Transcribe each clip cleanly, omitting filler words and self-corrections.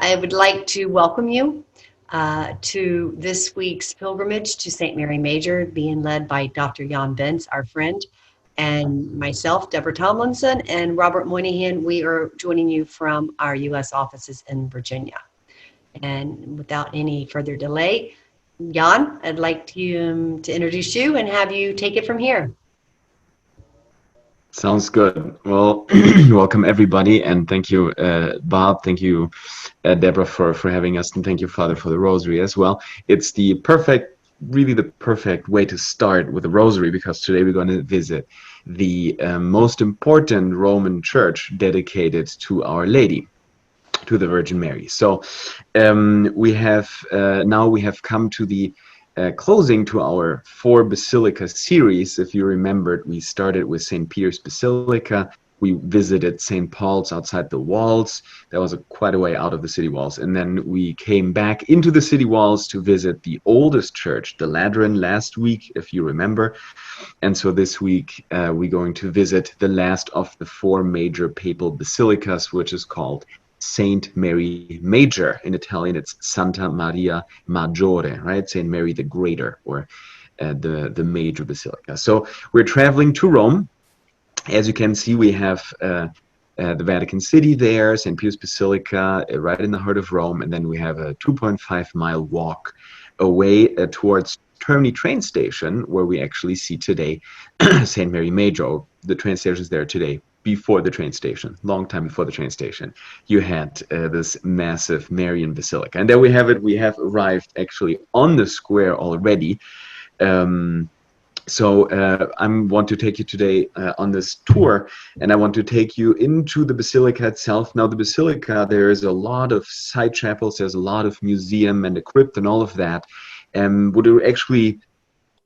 I would like to welcome you to this week's pilgrimage to St. Mary Major, being led by Dr. Jan Bentz, our friend, and myself, Deborah Tomlinson, and Robert Moynihan. We are joining you from our U.S. offices in Virginia. And without any further delay, Jan, I'd like to introduce you and have you take it from here. Sounds good. Well, welcome everybody, and thank you, Bob. Thank you, Deborah, for having us, and thank you, Father, for the rosary as well. It's really the perfect way to start with the rosary, because today we're going to visit the most important Roman church dedicated to Our Lady, to the Virgin Mary. So we have come to the closing to our 4 Basilica series. If you remembered, we started with St. Peter's Basilica. We visited St. Paul's outside the walls. That was quite a way out of the city walls. And then we came back into the city walls to visit the oldest church, the Lateran, last week, if you remember. And so this week, we're going to visit the last of the 4 major papal basilicas, which is called Saint Mary Major. In Italian, it's Santa Maria Maggiore, right? Saint Mary the Greater, or the Major Basilica. So we're traveling to Rome. As you can see, we have the Vatican City there, St. Peter's Basilica, right in the heart of Rome, and then we have a 2.5-mile walk away towards Termini train station, where we actually see today St. Mary Major. The train station is there today. Before the train station, long time before the train station, you had this massive Marian Basilica. And there we have it. We have arrived actually on the square already. So I want to take you today on this tour, and I want to take you into the Basilica itself. Now, the Basilica, there is a lot of side chapels, there's a lot of museum and a crypt and all of that. Would actually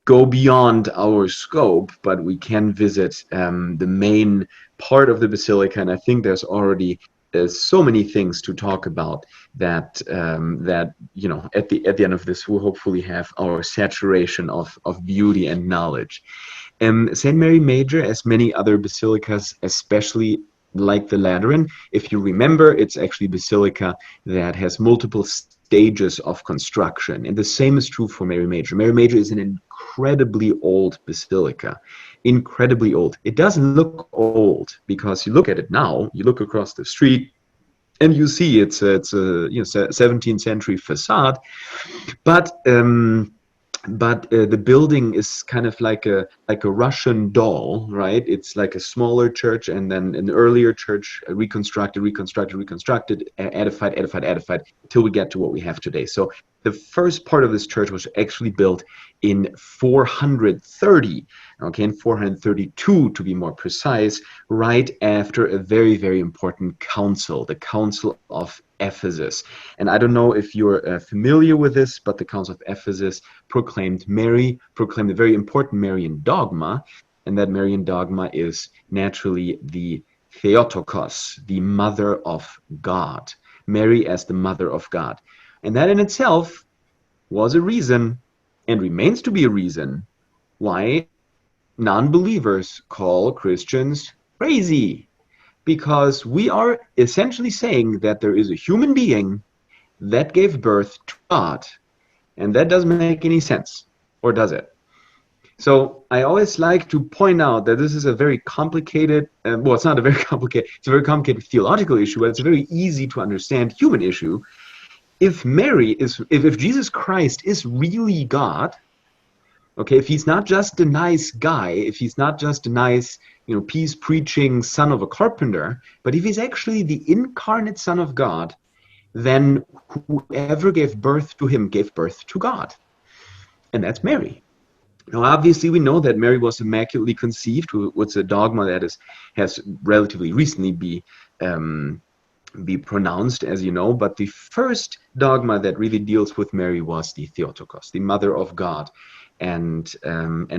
go beyond our scope, but we can visit the main part of the Basilica, and I think there's so many things to talk about that you know, at the end of this, we'll hopefully have our saturation of beauty and knowledge. St. Mary Major, as many other basilicas, especially like the Lateran, if you remember, it's actually a basilica that has multiple stages of construction, and the same is true for Mary Major. Mary Major is an incredibly old basilica, incredibly old. It doesn't look old because you look at it now, you look across the street, and you see it's a 17th century facade, but the building is kind of like a Russian doll, right? It's like a smaller church, and then an earlier church reconstructed, edified, till we get to what we have today. So the first part of this church was actually built in 430, okay, in 432 to be more precise, right after a very, very important council, the Council of Ephesus. And I don't know if you're familiar with this, but the Council of Ephesus proclaimed a very important Marian dogma, and that Marian dogma is naturally the Theotokos, the Mother of God, Mary as the Mother of God. And that in itself was a reason, and remains to be a reason, why non-believers call Christians crazy. Because we are essentially saying that there is a human being that gave birth to God. And that doesn't make any sense, or does it? So I always like to point out that this is a very complicated, well, it's not a very complicated, it's a very complicated theological issue, but it's a very easy to understand human issue. If Jesus Christ is really God, okay, if he's not just a nice guy, if he's not just a nice, peace-preaching son of a carpenter, but if he's actually the incarnate Son of God, then whoever gave birth to him gave birth to God. And that's Mary. Now, obviously, we know that Mary was immaculately conceived, which is a dogma that has relatively recently be pronounced, as you know, but the first dogma that really deals with Mary was the Theotokos, the Mother of God. And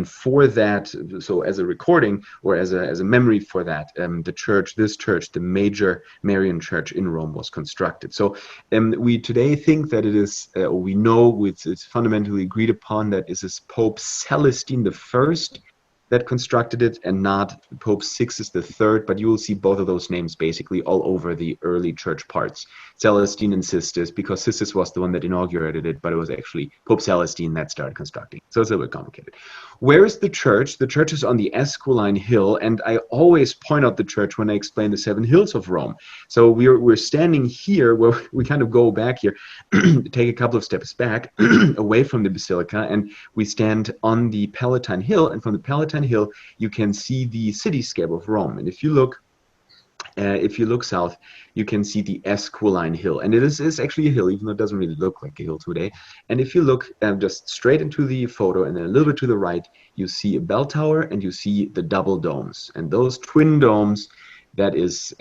for that, so as a recording or as a memory for that, this church, the major Marian church in Rome, was constructed. So we today think that it is, we know it's fundamentally agreed upon that it is Pope Celestine I that constructed it, and not Pope Sixtus III, but you will see both of those names basically all over the early church parts. Celestine and Sixtus, because Sixtus was the one that inaugurated it, but it was actually Pope Celestine that started constructing. So it's a little bit complicated. Where is the church? The church is on the Esquiline Hill, and I always point out the church when I explain the 7 hills of Rome. So we're standing here, where we kind of go back here, take a couple of steps back away from the basilica, and we stand on the Palatine Hill, and from the Palatine Hill you can see the cityscape of Rome. And if you look south, you can see the Esquiline Hill, and it's actually a hill, even though it doesn't really look like a hill today. And if you look just straight into the photo and then a little bit to the right, you see a bell tower and you see the double domes, and those twin domes, that is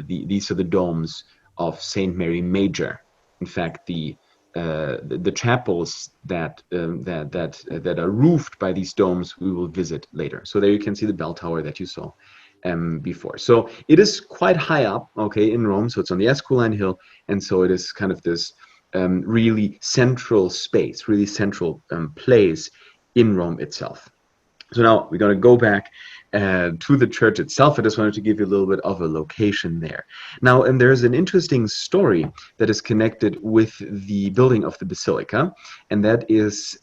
these are the domes of St. Mary Major. In fact, the chapels that are roofed by these domes we will visit later. So there you can see the bell tower that you saw before. So it is quite high up, okay, in Rome. So it's on the Esquiline Hill, and so it is kind of this really central space, really central place in Rome itself. So now we're going to go back to the church itself. I just wanted to give you a little bit of a location there. Now, and there's an interesting story that is connected with the building of the basilica, and that is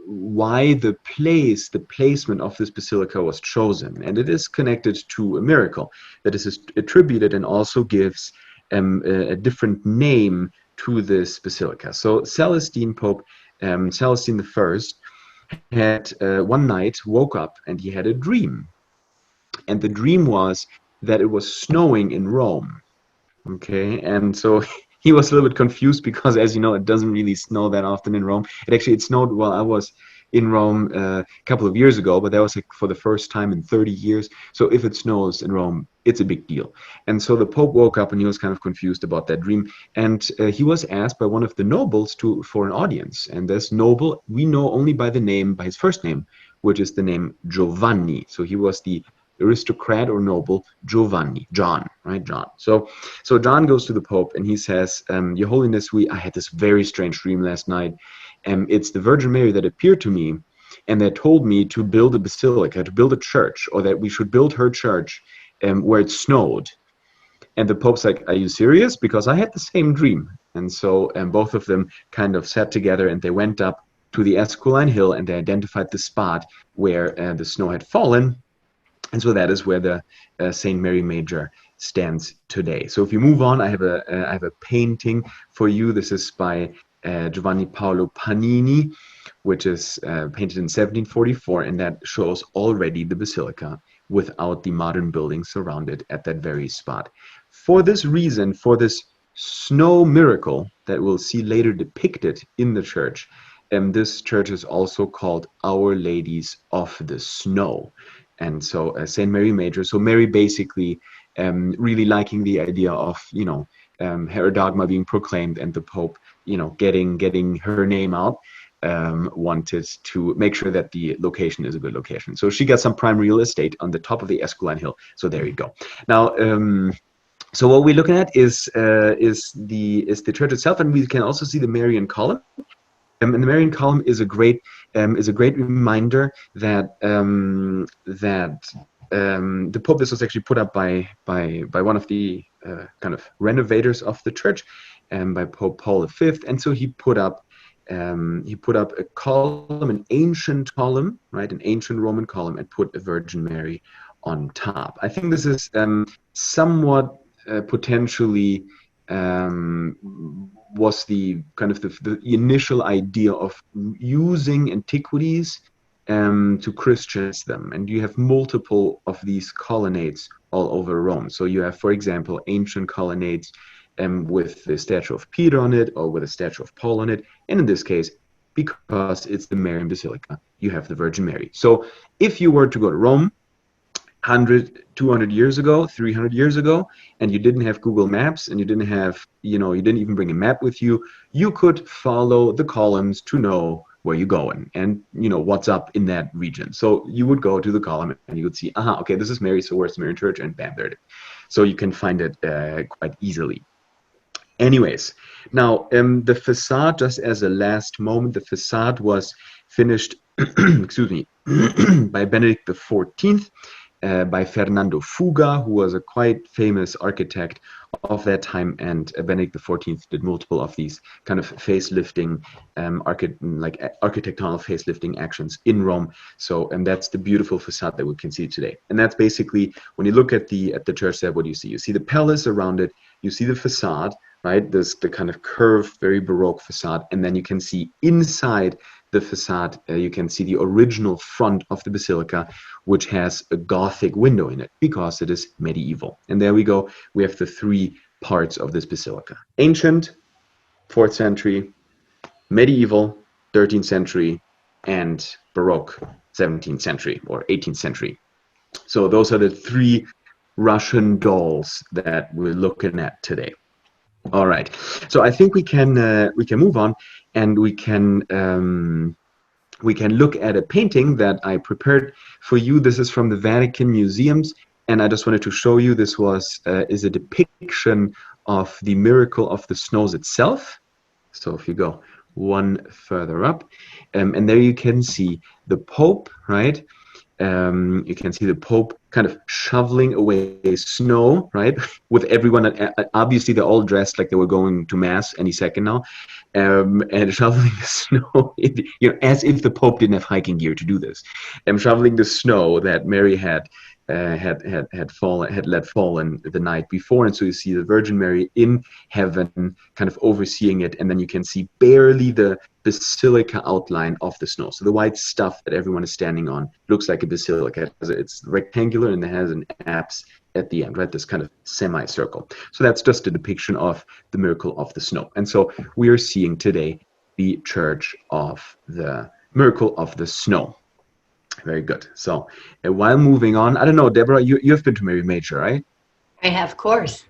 why the placement of this basilica was chosen. And it is connected to a miracle that is attributed and also gives a different name to this basilica. So Pope Celestine I had one night woke up and he had a dream. And the dream was that it was snowing in Rome. Okay, and so he was a little bit confused because, as you know, it doesn't really snow that often in Rome. It snowed while I was in Rome a couple of years ago, but that was like for the first time in 30 years. So if it snows in Rome, it's a big deal. And so the Pope woke up and he was kind of confused about that dream. And he was asked by one of the nobles for an audience. And this noble, we know only by his first name, which is the name Giovanni. So he was the aristocrat or noble Giovanni, John, right? John. So John goes to the Pope and he says, Your Holiness, I had this very strange dream last night. It's the Virgin Mary that appeared to me and that told me to build a basilica, to build a church, or that we should build her church where it snowed. And the Pope's like, are you serious? Because I had the same dream. And so both of them kind of sat together and they went up to the Esquiline Hill and they identified the spot where the snow had fallen. And so that is where the St. Mary Major stands today. So if you move on, I have a painting for you. This is by Giovanni Paolo Panini, which is painted in 1744, and that shows already the basilica without the modern buildings surrounded at that very spot. For this reason, for this snow miracle that we'll see later depicted in the church, this church is also called Our Ladies of the Snow. And so St. Mary Major, so Mary basically really liking the idea of, her dogma being proclaimed and the Pope, getting her name out, wanted to make sure that the location is a good location. So she got some prime real estate on the top of the Esquiline Hill. So there you go. Now, so what we're looking at is the church itself, and we can also see the Marian Column. And the Marian Column is a great reminder that the Pope. This was actually put up by one of the kind of renovators of the church, by Pope Paul V. And so he put up a column, an ancient column, right, an ancient Roman column, and put a Virgin Mary on top. I think this is somewhat potentially. Was the kind of the initial idea of using antiquities to Christianize them. And you have multiple of these colonnades all over Rome. So you have, for example, ancient colonnades with the statue of Peter on it, or with a statue of Paul on it. And in this case, because it's the Marian Basilica, you have the Virgin Mary. So if you were to go to Rome 100, 200 years ago, 300 years ago, and you didn't have Google Maps, and you didn't have, you didn't even bring a map with you, you could follow the columns to know where you're going and, what's up in that region. So you would go to the column and you would see, okay, this is Mary, so where's the Marian Church? And bam, there it is. So you can find it quite easily. Anyways, now the facade, just as a last moment, the facade was finished, excuse me, by Benedict XIV, by Fernando Fuga, who was a quite famous architect of that time, and Benedict XIV did multiple of these kind of facelifting, architectural facelifting actions in Rome. So, and that's the beautiful facade that we can see today. And that's basically, when you look at the church there, what do you see? You see the palace around it, you see the facade, right? There's the kind of curved, very Baroque facade, and then you can see inside the facade, you can see the original front of the basilica, which has a Gothic window in it because it is medieval. And there we go. We have the three parts of this basilica: ancient, 4th century; medieval, 13th century; and Baroque, 17th century or 18th century. So those are the three Russian dolls that we're looking at today. All right, so I think we can move on, and we can look at a painting that I prepared for you. This is from the Vatican Museums, and I just wanted to show you. This is a depiction of the miracle of the snows itself. So if you go one further up, and there you can see the Pope, right? You can see the Pope kind of shoveling away snow, right? With everyone, obviously they're all dressed like they were going to mass any second now, and shoveling the snow, as if the Pope didn't have hiking gear to do this, and shoveling the snow that Mary had let fallen the night before. And so you see the Virgin Mary in heaven kind of overseeing it, and then you can see barely the basilica outline of the snow. So the white stuff that everyone is standing on looks like a basilica. It's rectangular and it has an apse at the end, right? This kind of semicircle. So that's just a depiction of the miracle of the snow. And so we are seeing today the Church of the Miracle of the Snow. Very good. So while moving on, I don't know, Deborah, you've been to Mary Major, right? I have, of course.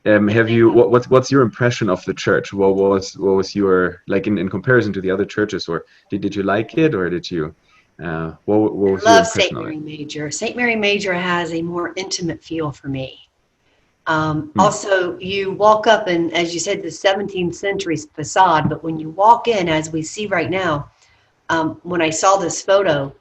Have you? What's your impression of the church? What was your, like, in comparison to the other churches, or did you like it, or did you? What was your I love impression St. of it? Mary Major. St. Mary Major has a more intimate feel for me. Also, you walk up, and as you said, the 17th century facade, but when you walk in, as we see right now, when I saw this photo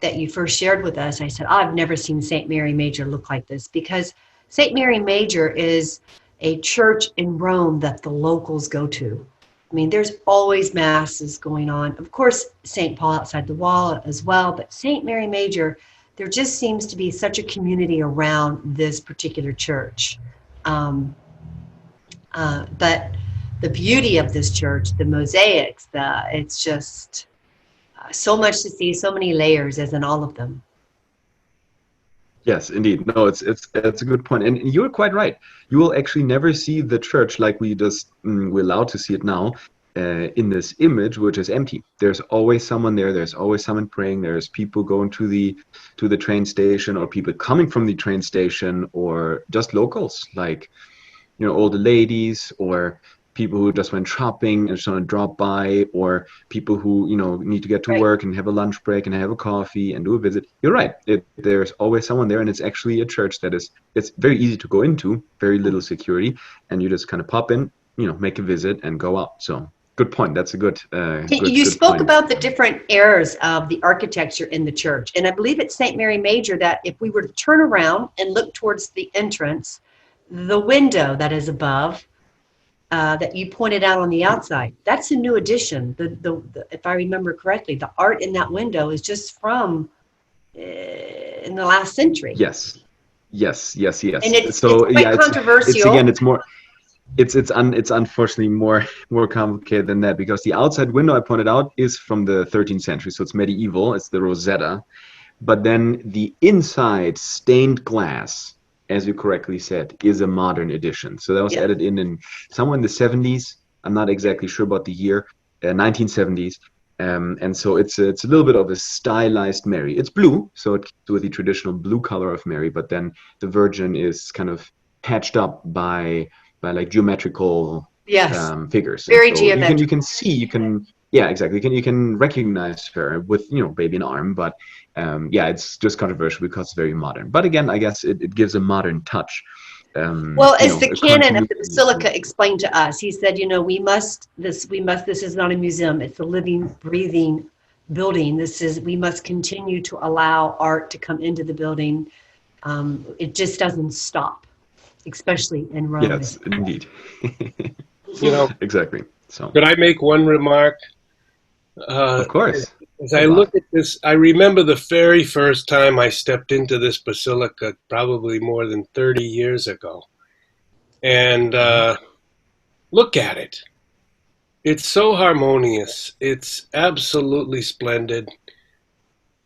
that you first shared with us, I said, I've never seen St. Mary Major look like this, because St. Mary Major is a church in Rome that the locals go to. I mean, there's always masses going on. Of course, St. Paul outside the wall as well, but St. Mary Major, there just seems to be such a community around this particular church. But the beauty of this church, the mosaics, it's just so much to see, so many layers as in all of them. Yes, indeed. No, it's a good point, and you're quite right. You will actually never see the church like we're allowed to see it now, in this image, which is empty. There's always someone there. There's always someone praying. There's people going to the train station, or people coming from the train station, or just locals, like, older ladies, or people who just went shopping and just want to drop by, or people who need to get to work and have a lunch break and have a coffee and do a visit. You're right. There's always someone there, and it's actually a church it's very easy to go into, very little security, and you just kind of pop in, make a visit and go out. So good point. That's a good. You spoke about the different eras of the architecture in the church, and I believe it's St. Mary Major that if we were to turn around and look towards the entrance, the window that is above. That you pointed out on the outside, that's a new addition. The if I remember correctly, the art in that window is just from in the last century. Yes. And it's quite controversial. It's unfortunately more complicated than that, because the outside window I pointed out is from the 13th century, so it's medieval. It's the Rosetta, but then the inside stained glass, as you correctly said, is a modern edition. So that was added in somewhere in the 70s. I'm not exactly sure about the year, 1970s. And so it's a little bit of a stylized Mary. It's blue, so it's with the traditional blue color of Mary, but then the Virgin is kind of patched up by like geometrical figures. Very geometrical. You can recognize her with baby in arm, but it's just controversial because it's very modern. But again, I guess it gives a modern touch. Well, as the a canon of the continuity. Basilica explained to us, he said, this is not a museum, it's a living, breathing building. We must continue to allow art to come into the building. It just doesn't stop, especially in Rome. Yes, indeed. You know, Exactly. So, could I make one remark? of course. As I look at this, I remember the very first time I stepped into this basilica, probably more than 30 years ago. And look at it. It's so harmonious. It's absolutely splendid.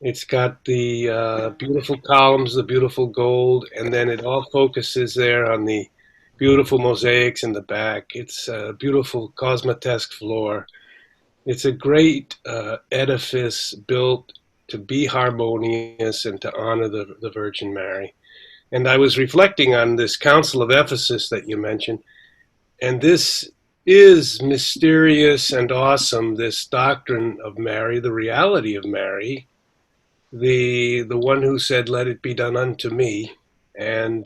It's got the beautiful columns, the beautiful gold, and then it all focuses there on the beautiful mosaics in the back. It's a beautiful cosmotesque floor. It's a great edifice built to be harmonious and to honor the Virgin Mary. And I was reflecting on this Council of Ephesus that you mentioned, and this is mysterious and awesome, this doctrine of Mary, the reality of Mary, the one who said, "Let it be done unto me," and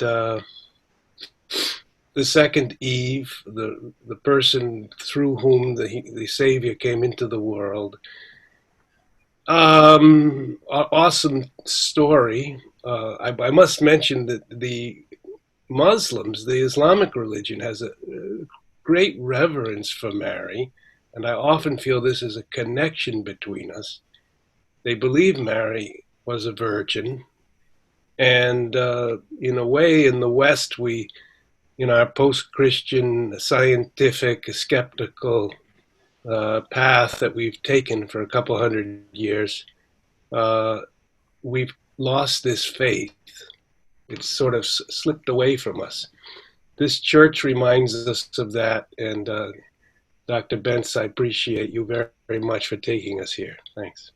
the second Eve, the person through whom the Savior came into the world. Awesome story. I must mention that the Muslims, the Islamic religion, has a great reverence for Mary, and I often feel this is a connection between us. They believe Mary was a virgin, and in a way, in the West, we, our post-Christian, scientific, skeptical path that we've taken for a couple hundred years, we've lost this faith. It's sort of slipped away from us. This church reminds us of that, and Dr. Bentz, I appreciate you very, very much for taking us here. Thanks.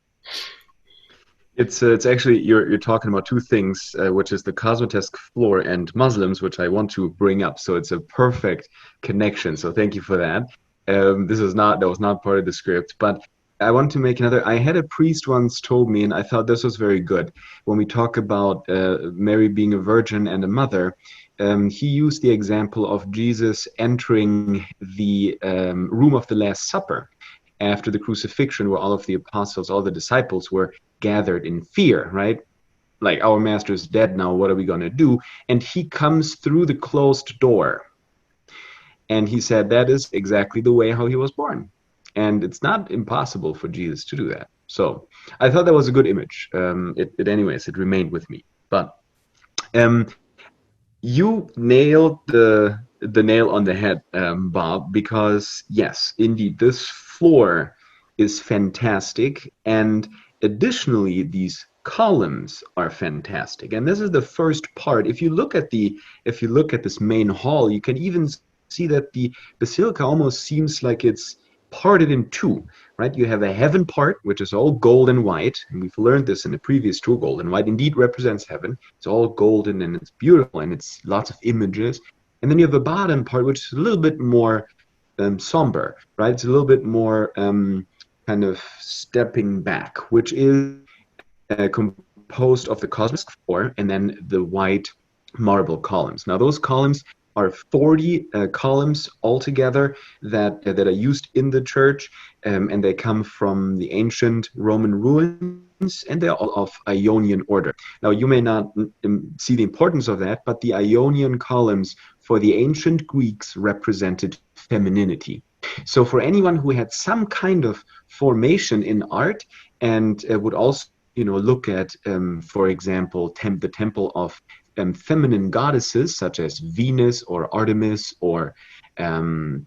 It's actually you're talking about two things, which is the cosmotesque floor and Muslims, which I want to bring up. So it's a perfect connection. So thank you for that. That was not part of the script, but I want to make another. I had a priest once told me, and I thought this was very good. When we talk about Mary being a virgin and a mother, he used the example of Jesus entering the room of the Last Supper after the crucifixion, where all of the apostles, all the disciples were gathered in fear, right? Like, our master is dead now, what are we going to do? And he comes through the closed door. And he said that is exactly the way how he was born. And it's not impossible for Jesus to do that. So I thought that was a good image. Anyways, it remained with me. But you nailed the nail on the head, Bob, because yes, indeed, this floor is fantastic. And additionally, these columns are fantastic. And this is the first part. If you look at this main hall, you can even see that the basilica almost seems like it's parted in two, right? You have a heaven part, which is all gold and white, and we've learned this in the previous two. Gold and white indeed represents heaven. It's all golden and it's beautiful and it's lots of images. And then you have a bottom part, which is a little bit more somber, right? It's a little bit more kind of stepping back, which is composed of the cosmos floor and then the white marble columns. Now, those columns are 40 columns altogether that are used in the church, and they come from the ancient Roman ruins, and they're all of Ionian order. Now, you may not see the importance of that, but the Ionian columns for the ancient Greeks represented femininity. So for anyone who had some kind of formation in art and would also look at, for example, the temple of feminine goddesses such as Venus or Artemis or the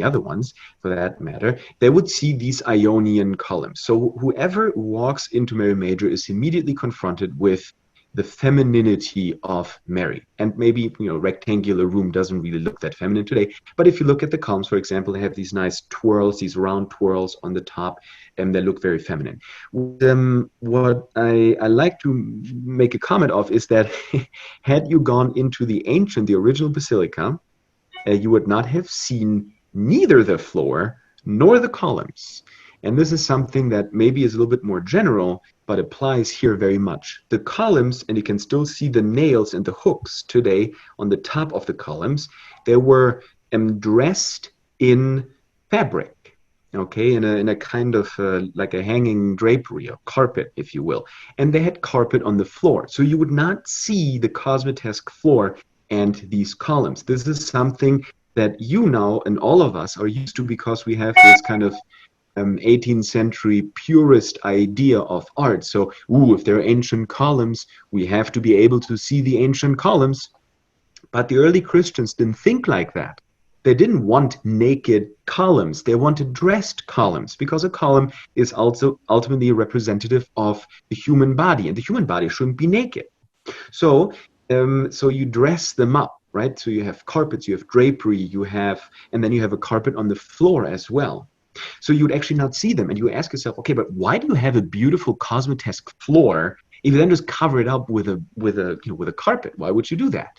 other ones for that matter, they would see these Ionian columns. So whoever walks into Mary Major is immediately confronted with the femininity of Mary. And maybe, rectangular room doesn't really look that feminine today. But if you look at the columns, for example, they have these nice twirls, these round twirls on the top, and they look very feminine. What I like to make a comment of is that had you gone into the original basilica, you would not have seen neither the floor nor the columns. And this is something that maybe is a little bit more general, but applies here very much. The columns, and you can still see the nails and the hooks today on the top of the columns, they were dressed in fabric, okay, in a kind of like a hanging drapery or carpet, if you will. And they had carpet on the floor. So you would not see the cosmatesque floor and these columns. This is something that you now and all of us are used to because we have this kind of 18th century purist idea of art. So, if there are ancient columns, we have to be able to see the ancient columns. But the early Christians didn't think like that. They didn't want naked columns. They wanted dressed columns, because a column is also ultimately representative of the human body, and the human body shouldn't be naked. So you dress them up. Right? So you have carpets, you have drapery, and then you have a carpet on the floor as well. So you would actually not see them. And you ask yourself, okay, but why do you have a beautiful cosmatesque floor if you then just cover it up with a carpet? Why would you do that?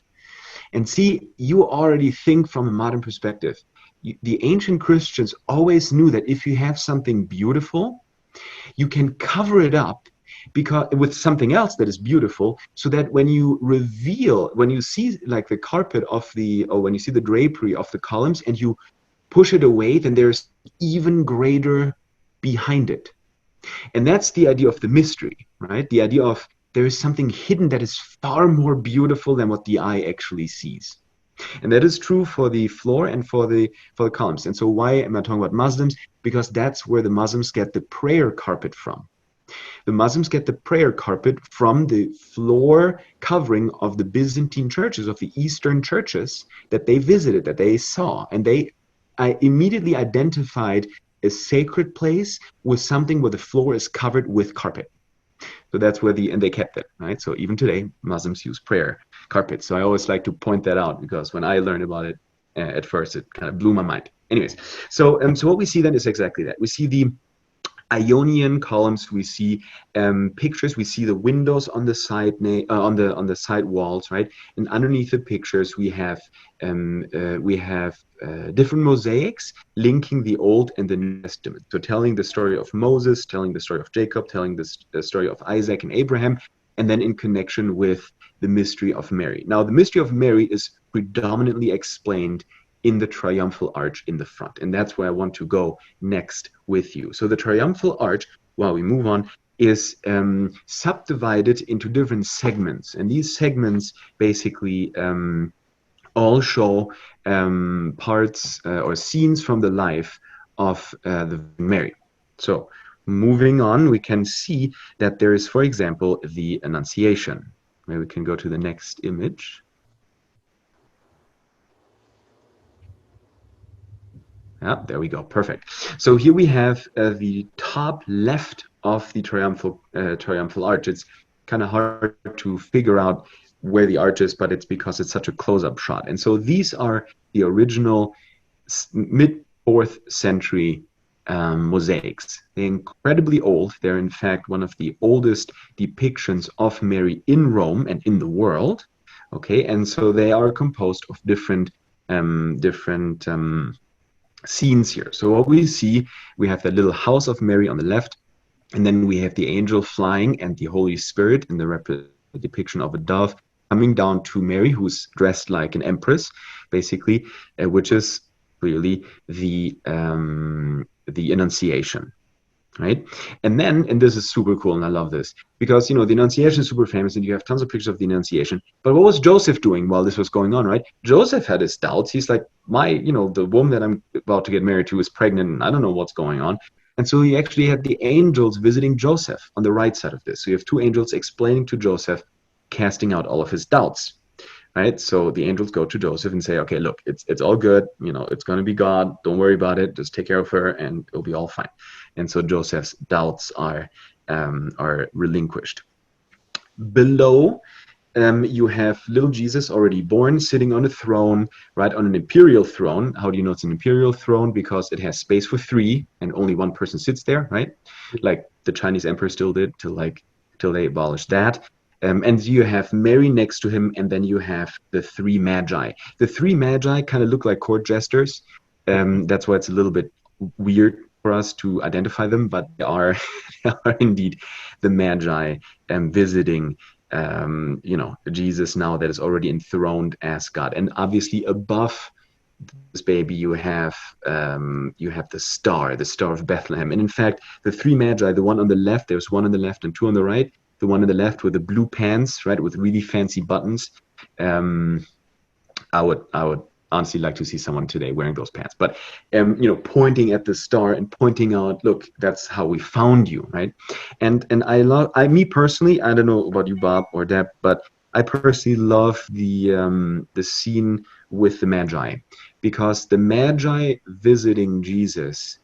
And see, you already think from a modern perspective. The ancient Christians always knew that if you have something beautiful, you can cover it up because with something else that is beautiful, so that when you see like the carpet when you see the drapery of the columns and you push it away, then there's even greater behind it. And that's the idea of the mystery, right? The idea of there is something hidden that is far more beautiful than what the eye actually sees. And that is true for the floor and for the columns. And so why am I talking about Muslims? Because that's where the Muslims get the prayer carpet from. The Muslims get the prayer carpet from the floor covering of the Byzantine churches, of the Eastern churches that they visited, that they saw. And I immediately identified a sacred place with something where the floor is covered with carpet. So that's where and they kept it, right? So even today, Muslims use prayer carpets. So I always like to point that out, because when I learned about it at first, it kind of blew my mind. Anyways, so what we see then is exactly that. We see the Ionian columns, we see pictures, we see the windows on the side on the side walls, right? And underneath the pictures, we have different mosaics linking the Old and the New Testament. So telling the story of Moses, telling the story of Jacob, telling the story of Isaac and Abraham, and then in connection with the mystery of Mary. Now, the mystery of Mary is predominantly explained in the Triumphal Arch in the front. And that's where I want to go next with you. So the Triumphal Arch, while we move on, is subdivided into different segments. And these segments basically all show parts or scenes from the life of the Mary. So moving on, we can see that there is, for example, the Annunciation. Maybe we can go to the next image. Yeah, there we go. Perfect. So here we have the top left of the Triumphal Arch. It's kind of hard to figure out where the arch is, but it's because it's such a close-up shot. And so these are the original mid-4th century mosaics. They're incredibly old. They're in fact one of the oldest depictions of Mary in Rome and in the world. Okay, and so they are composed of different scenes here. So what we see, we have the little house of Mary on the left, and then we have the angel flying and the Holy Spirit in the depiction of a dove coming down to Mary, who's dressed like an empress, basically, which is really the Annunciation, right? And this is super cool, and I love this, because, the Annunciation is super famous, and you have tons of pictures of the Annunciation. But what was Joseph doing while this was going on, right? Joseph had his doubts. He's like, the woman that I'm about to get married to is pregnant, and I don't know what's going on. And so he actually had the angels visiting Joseph on the right side of this. So you have two angels explaining to Joseph, casting out all of his doubts, right? So the angels go to Joseph and say, okay, look, it's all good. It's going to be God. Don't worry about it. Just take care of her, and it'll be all fine. And so Joseph's doubts are relinquished. Below, you have little Jesus already born, sitting on a throne, right, on an imperial throne. How do you know it's an imperial throne? Because it has space for 3, and only one person sits there, right? Like the Chinese emperor still did till they abolished that. And you have Mary next to him, and then you have the 3 Magi. The 3 Magi kind of look like court jesters. That's why it's a little bit weird for us to identify them, but they are, they are indeed the Magi visiting Jesus now that is already enthroned as God. And obviously above this baby you have the star of Bethlehem. And in fact, the three Magi, the one on the left, there's one on the left and two on the right. The one on the left with the blue pants, right, with really fancy buttons. I would honestly like to see someone today wearing those pants. But pointing at the star and pointing out, look, that's how we found you, right? And me personally, I don't know about you, Bob or Deb, but I personally love the scene with the Magi, because the Magi visiting Jesus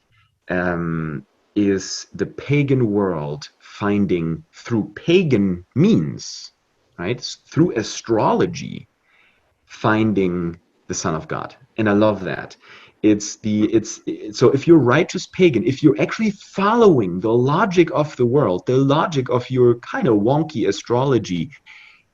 is the pagan world finding through pagan means, right? Through astrology, finding the Son of God. And I love that. So if you're righteous pagan, if you're actually following the logic of the world, the logic of your kind of wonky astrology,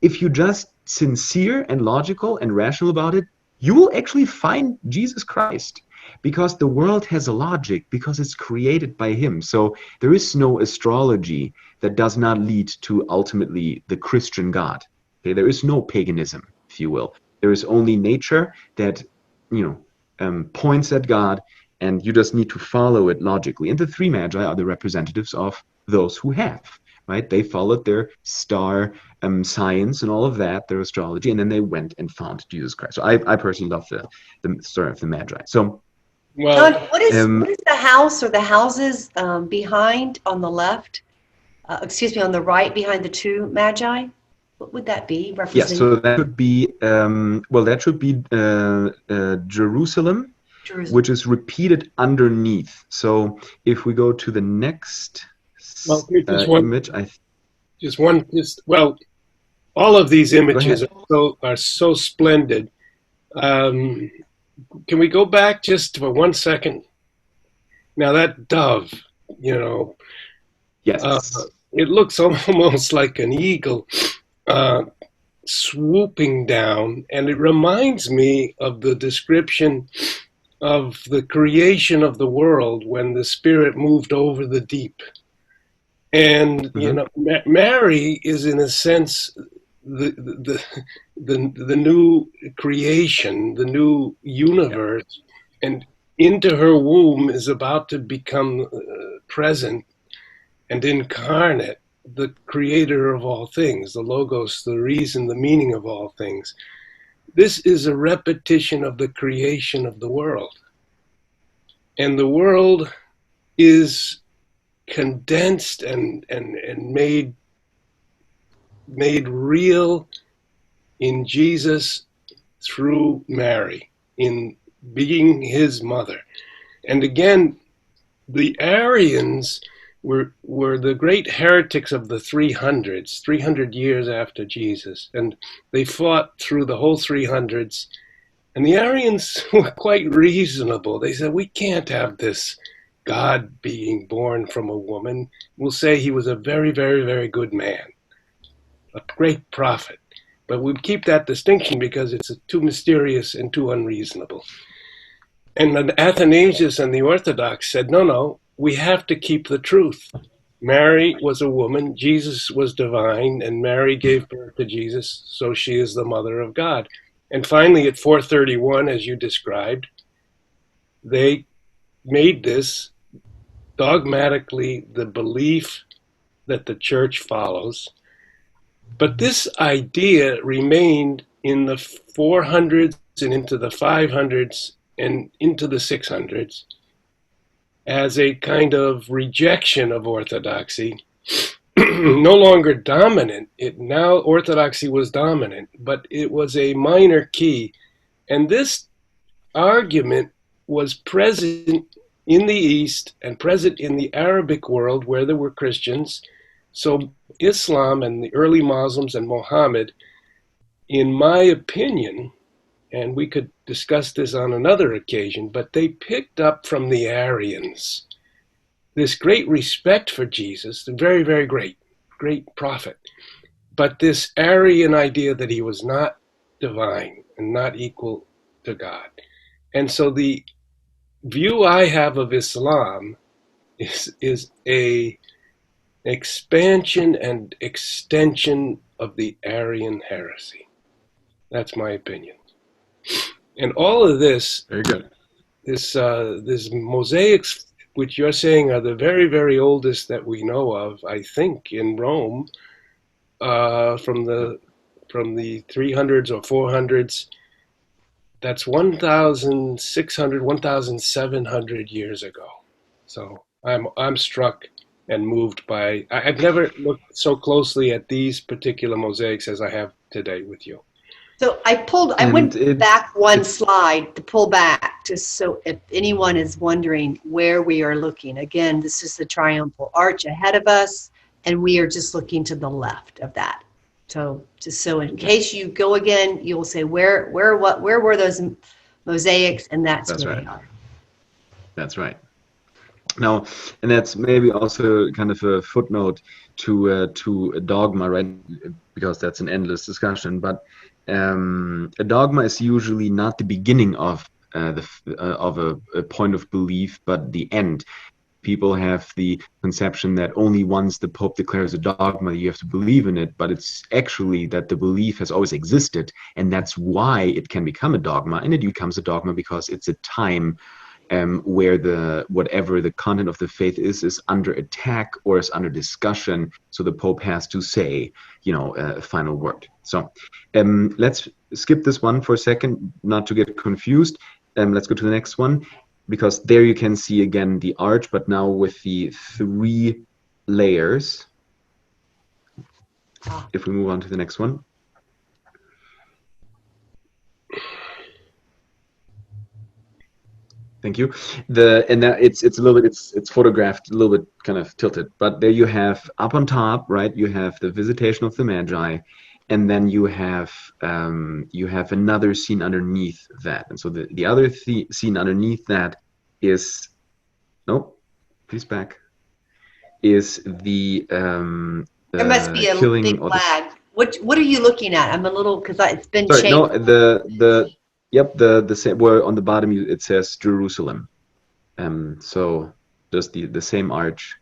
if you're just sincere and logical and rational about it, you will actually find Jesus Christ, because the world has a logic, because it's created by him. So there is no astrology that does not lead to ultimately the Christian God. Okay? There is no paganism, if you will. There is only nature that points at God, and you just need to follow it logically. And the three Magi are the representatives of those who have. Right? They followed their star science and all of that, their astrology, and then they went and found Jesus Christ. So I personally love the story of the Magi. So, John, what is the house or the houses behind on the left? On the right behind the two Magi? What would that be representing? Yes, so that would be Jerusalem, which is repeated underneath. So if we go to the next image, all of these images are so splendid. Can we go back just for 1 second? Now that dove, yes, it looks almost like an eagle swooping down, and it reminds me of the description of the creation of the world when the Spirit moved over the deep. And Mary is, in a sense, the new creation, the new universe, and into her womb is about to become present and incarnate the creator of all things, the Logos, the reason, the meaning of all things. This is a repetition of the creation of the world. And the world is condensed and made real in Jesus through Mary, in being his mother. And again, the Arians were the great heretics of the 300s, 300 years after Jesus. And they fought through the whole 300s. And the Arians were quite reasonable. They said, we can't have this God being born from a woman. We'll say he was a very, very, very good man, a great prophet. But we keep that distinction because it's too mysterious and too unreasonable. And Athanasius and the Orthodox said, no, we have to keep the truth. Mary was a woman, Jesus was divine, and Mary gave birth to Jesus, so she is the mother of God. And finally, at 431, as you described, they made this dogmatically the belief that the church follows. But this idea remained in the 400s and into the 500s and into the 600s as a kind of rejection of orthodoxy, no longer dominant. Now orthodoxy was dominant, but it was a minor key. And this argument was present in the East and present in the Arabic world where there were Christians. So Islam and the early Muslims and Muhammad, in my opinion, and we could discuss this on another occasion, but they picked up from the Arians this great respect for Jesus, the very, very great prophet, but this Arian idea that he was not divine and not equal to God. And so the view I have of Islam is a expansion and extension of the Arian heresy. That's my opinion. And all of this, Very good. this mosaics, which you're saying are the very, very oldest that we know of, I think, in Rome, from the 300s or 400s. That's 1,600, 1,700 years ago. So I'm struck and moved by. I've never looked so closely at these particular mosaics as I have today with you. So I went back one slide to pull back, just so if anyone is wondering where we are looking. Again, this is the Triumphal Arch ahead of us, and we are just looking to the left of that. So just so in case you go again, you'll say where were those mosaics, and that's where right. they are. That's right. Now, and that's maybe also kind of a footnote to a dogma, right? Because that's an endless discussion. But a dogma is usually not the beginning of a point of belief, but the end. People have the conception that only once the Pope declares a dogma, you have to believe in it, but it's actually that the belief has always existed, and that's why it can become a dogma, and it becomes a dogma because it's a time where whatever the content of the faith is under attack or is under discussion, so the Pope has to say, a final word. So let's skip this one for a second, not to get confused. Let's go to the next one, because there you can see again the arch, but now with the 3 layers. If we move on to the next one. Thank you. It's a little bit, it's photographed a little bit kind of tilted, but there you have up on top, right? You have the Visitation of the Magi, and then you have another scene underneath that. And so the other scene underneath that is, please back, is the There must be a big flag. What are you looking at? I'm a little, because it's been changed. No, the same, where on the bottom it says Jerusalem. So just the same arch.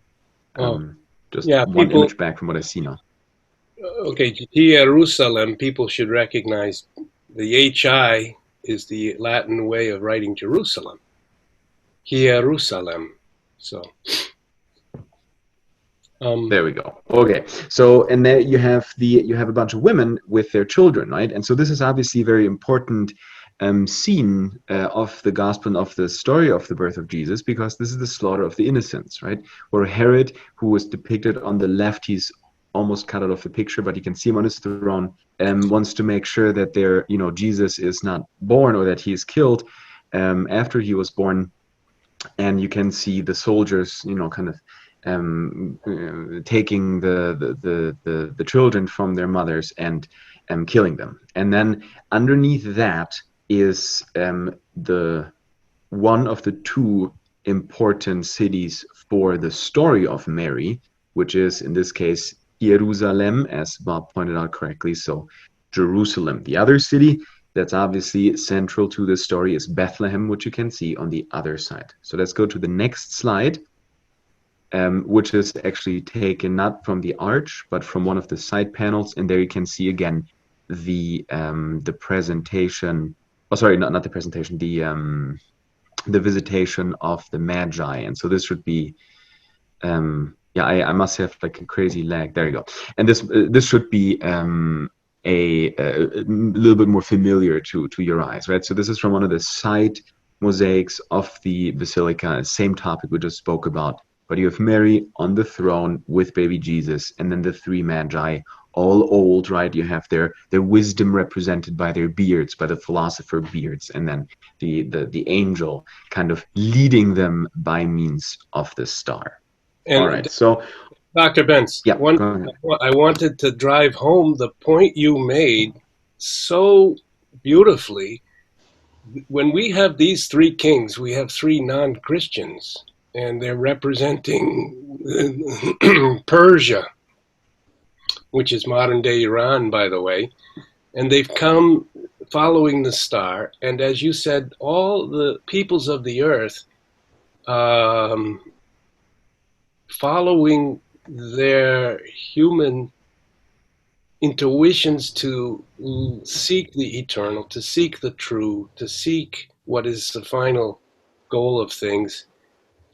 Just one image back from what I see now. Okay, Jerusalem, people should recognize the HI is the Latin way of writing Jerusalem. Jerusalem. So there we go. Okay, so and there you have a bunch of women with their children, right? And so this is obviously very important scene of the gospel and of the story of the birth of Jesus, because this is the slaughter of the innocents, right? Where Herod, who was depicted on the left, he's almost cut out of the picture, but you can see him on his throne, wants to make sure that Jesus is not born, or that he is killed after he was born. And you can see the soldiers, kind of taking the children from their mothers and killing them. And then underneath that is the one of the 2 important cities for the story of Mary, which is in this case Jerusalem, as Bob pointed out correctly. So Jerusalem. The other city that's obviously central to the story is Bethlehem, which you can see on the other side. So let's go to the next slide, which is actually taken not from the arch, but from one of the side panels. And there you can see again the presentation. Oh, sorry, not the presentation. The Visitation of the Magi. And so this should be, I must have like a crazy lag. There you go. And this should be a little bit more familiar to your eyes, right? So this is from one of the side mosaics of the Basilica, same topic we just spoke about. But you have Mary on the throne with baby Jesus, and then the 3 Magi, all old, right? You have their wisdom represented by their beards, by the philosopher beards, and then the angel kind of leading them by means of the star. And all right, so Dr. Bentz, yeah, I wanted to drive home the point you made so beautifully. When we have these 3 kings, we have 3 non-Christians, and they're representing Persia, which is modern-day Iran, by the way. And they've come following the star. And as you said, all the peoples of the earth following their human intuitions to seek the eternal, to seek the true, to seek what is the final goal of things,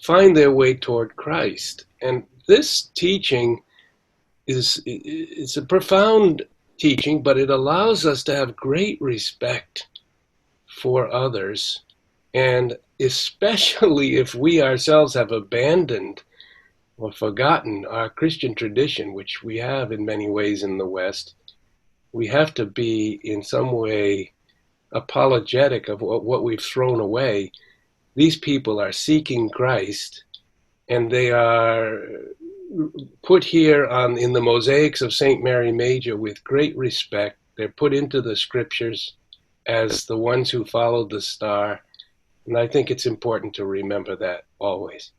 find their way toward Christ. And this teaching is a profound teaching, but it allows us to have great respect for others, and especially if we ourselves have abandoned or forgotten our Christian tradition, which we have in many ways in the West. We have to be in some way apologetic of what we've thrown away. These people are seeking Christ, and they are put here in the mosaics of St. Mary Major with great respect. They're put into the scriptures as the ones who followed the star. And I think it's important to remember that always.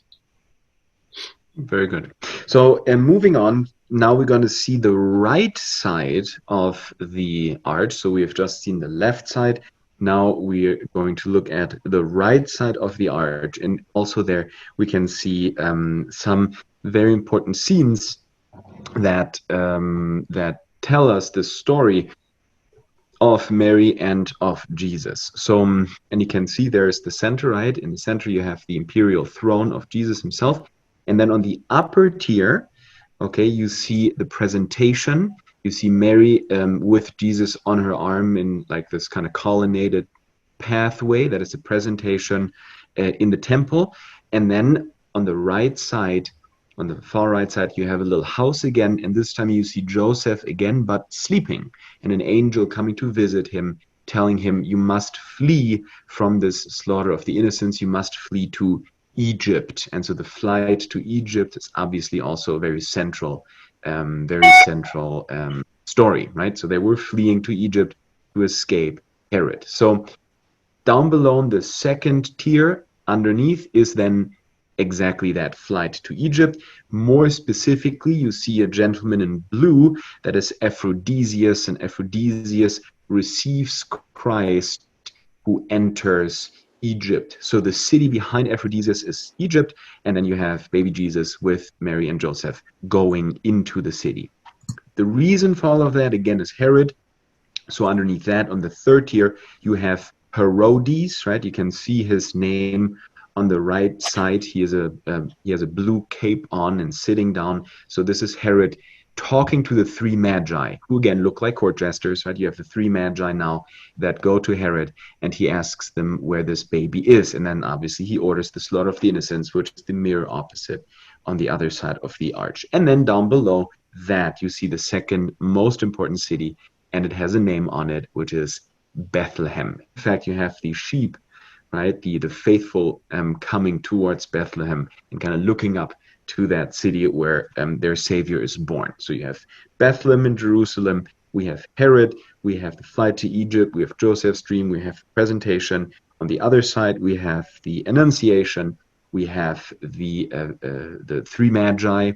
Very good. So, moving on, now we're going to see the right side of the arch. So we have just seen the left side. Now we're going to look at the right side of the arch. And also there we can see some very important scenes that that tell us the story of Mary and of Jesus. So, and you can see there's the center, right? In the center you have the imperial throne of Jesus himself. And then on the upper tier, okay, you see the presentation. You see Mary with Jesus on her arm in like this kind of colonnaded pathway. That is a presentation in the temple. And then on the right side, on the far right side, you have a little house again. And this time you see Joseph again, but sleeping. And an angel coming to visit him, telling him, you must flee from this slaughter of the innocents. You must flee to Egypt. And so the flight to Egypt is obviously also a very central story, right? So they were fleeing to Egypt to escape Herod. So down below the second tier underneath is then exactly that flight to Egypt. More specifically, you see a gentleman in blue, that is Aphrodisias, and Aphrodisias receives Christ who enters Egypt. So the city behind Aphrodisias is Egypt, and then you have baby Jesus with Mary and Joseph going into the city. The reason for all of that, again, is Herod. So underneath that, on the third tier, you have Herodes, right? You can see his name on the right side. He has a blue cape on and sitting down. So this is Herod talking to the three Magi, who again look like court jesters, right? You have the three Magi now that go to Herod, and he asks them where this baby is. And then obviously he orders the slaughter of the innocents, which is the mirror opposite on the other side of the arch. And then down below that, you see the second most important city, and it has a name on it, which is Bethlehem. In fact, you have the sheep, right? The faithful coming towards Bethlehem and kind of looking up to that city where their Savior is born. So you have Bethlehem in Jerusalem, we have Herod, we have the flight to Egypt, we have Joseph's dream, we have presentation. On the other side, we have the Annunciation, we have the three Magi,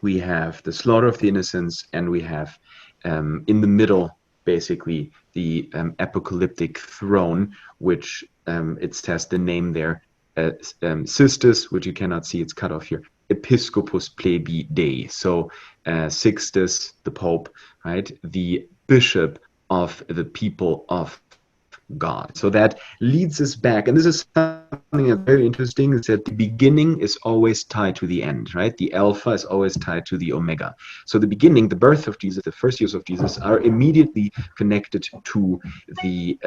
we have the slaughter of the innocents, and we have in the middle, basically, the apocalyptic throne, which it says the name there, Sistus, which you cannot see, it's cut off here, Episcopus Plebi Dei. So Sixtus, the Pope, right, the bishop of the people of God. So that leads us back, and this is something that's very interesting, is that the beginning is always tied to the end, right? The Alpha is always tied to the Omega. So the beginning, the birth of Jesus, the first years of Jesus, are immediately connected to the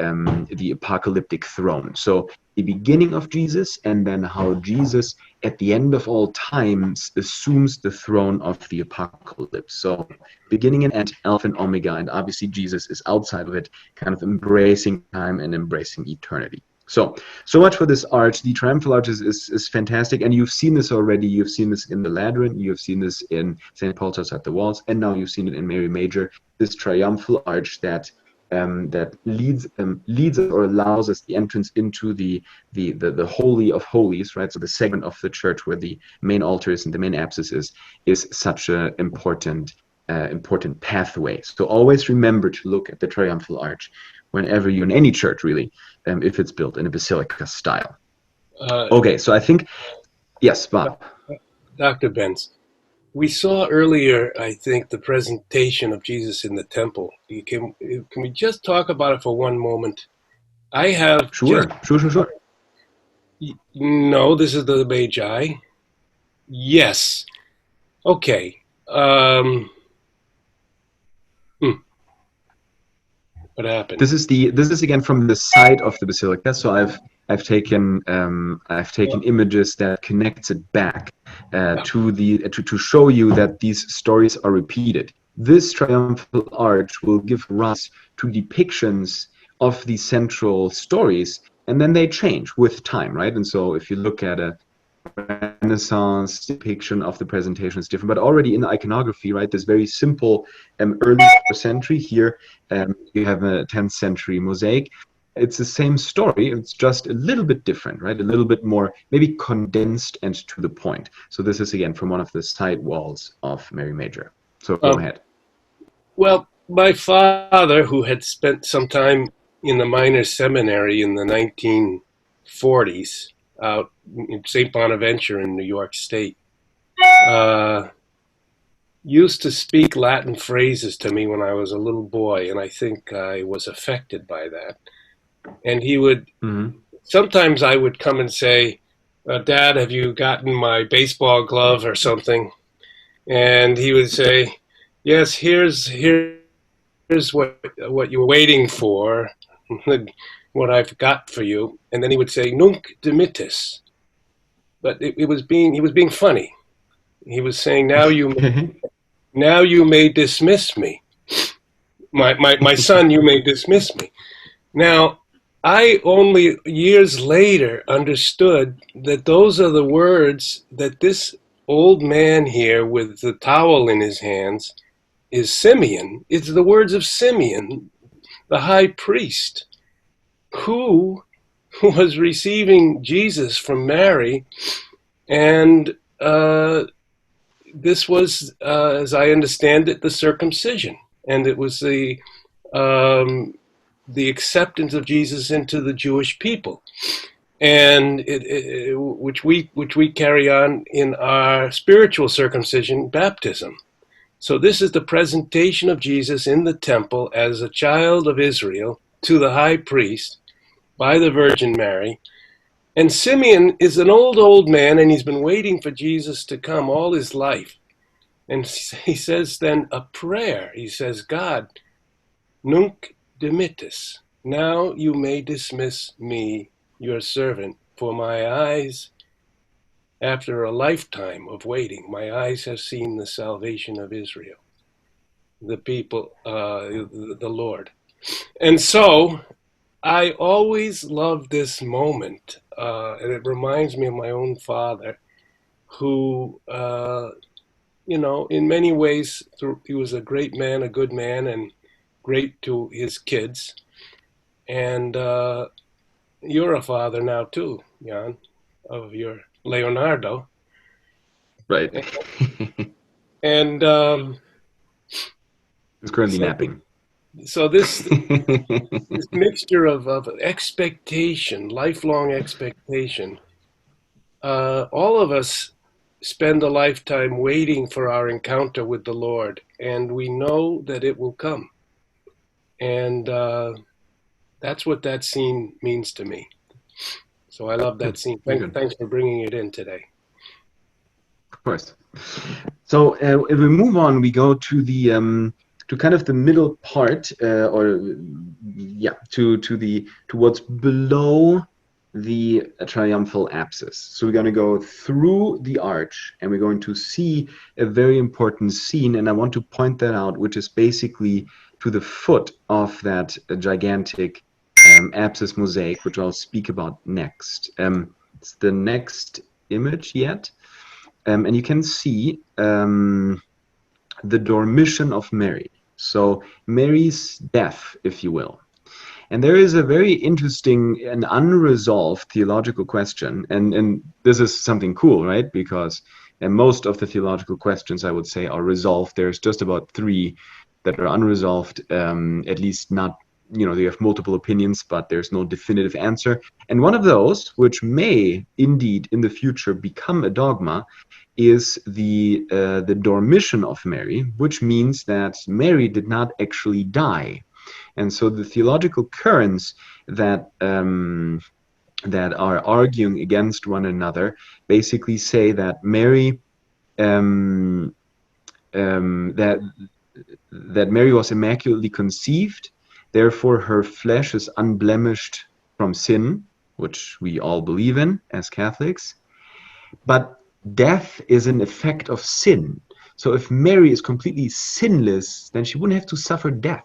apocalyptic throne. So the beginning of Jesus, and then how Jesus at the end of all times assumes the throne of the apocalypse. So beginning and end, Alpha and Omega, and obviously Jesus is outside of it, kind of embracing time and embracing eternity. So much for this arch. The Triumphal Arch is fantastic, and you've seen this already. You've seen this in the Lateran, you've seen this in St. Paul's Outside the Walls, and now you've seen it in Mary Major, this Triumphal Arch that leads or allows us the entrance into the Holy of Holies, right? So the segment of the church where the main altar is and the main apsis is such an important pathway. So always remember to look at the Triumphal Arch whenever you're in any church, really, if it's built in a basilica style. Okay, so I think Yes, Bob. Dr. Bentz, we saw earlier, I think, the presentation of Jesus in the temple. Can we just talk about it for one moment? I have Sure. No, this is the Magi. Yes. Okay. What happened? This is again from the side of the basilica. So I've taken images that connects it back to show you that these stories are repeated. This triumphal arch will give rise to depictions of the central stories, and then they change with time, right? And so if you look at a Renaissance depiction of the presentation is different, but already in the iconography, right, this very simple early 4th century here, you have a 10th century mosaic. It's the same story, it's just a little bit different, right? A little bit more maybe condensed and to the point. So this is again from one of the side walls of Mary Major. So go ahead. Well, my father, who had spent some time in the minor seminary in the 1940s, out in St. Bonaventure in New York State, used to speak Latin phrases to me when I was a little boy, and I think I was affected by that. And he would, sometimes I would come and say, Dad, have you gotten my baseball glove or something? And he would say, yes, here's what you were waiting for, what I've got for you. And then he would say, nunc dimittis. But he was being funny. He was saying, now you may dismiss me. My son, you may dismiss me. Now, I only years later understood that those are the words that this old man here with the towel in his hands is Simeon. It's the words of Simeon, the high priest, who was receiving Jesus from Mary. And this was, as I understand it, the circumcision. And it was the acceptance of Jesus into the Jewish people, and which we carry on in our spiritual circumcision, baptism. So this is the presentation of Jesus in the temple as a child of Israel to the high priest by the Virgin Mary. And Simeon is an old man, and he's been waiting for Jesus to come all his life. And he says then a prayer. He says, God, nunc dimittis, now you may dismiss me, your servant, for my eyes, after a lifetime of waiting, my eyes have seen the salvation of Israel, the people, the Lord. And so I always love this moment, and it reminds me of my own father, who, in many ways, he was a great man, a good man, and great to his kids. And you're a father now too, Jan, of your Leonardo. Right. And he's currently napping. So this mixture of expectation, lifelong expectation, all of us spend a lifetime waiting for our encounter with the Lord, and we know that it will come. And that's what that scene means to me. So I love that scene. Thanks for bringing it in today. Of course. So if we move on, we go to the to kind of the middle part, to what's below the triumphal apsis. So we're going to go through the arch, and we're going to see a very important scene, and I want to point that out, which is basically to the foot of that gigantic apsis mosaic, which I'll speak about next. It's the next image yet, and you can see the Dormition of Mary. So Mary's death, if you will. And there is a very interesting and unresolved theological question, and this is something cool, right? Because most of the theological questions, I would say, are resolved. There's just about 3 that are unresolved, at least not you have multiple opinions, but there's no definitive answer. And one of those, which may indeed in the future become a dogma, is the Dormition of Mary, which means that Mary did not actually die. And so the theological currents that that are arguing against one another basically say that Mary that Mary was immaculately conceived, therefore her flesh is unblemished from sin, which we all believe in as Catholics. But death is an effect of sin. So if Mary is completely sinless, then she wouldn't have to suffer death.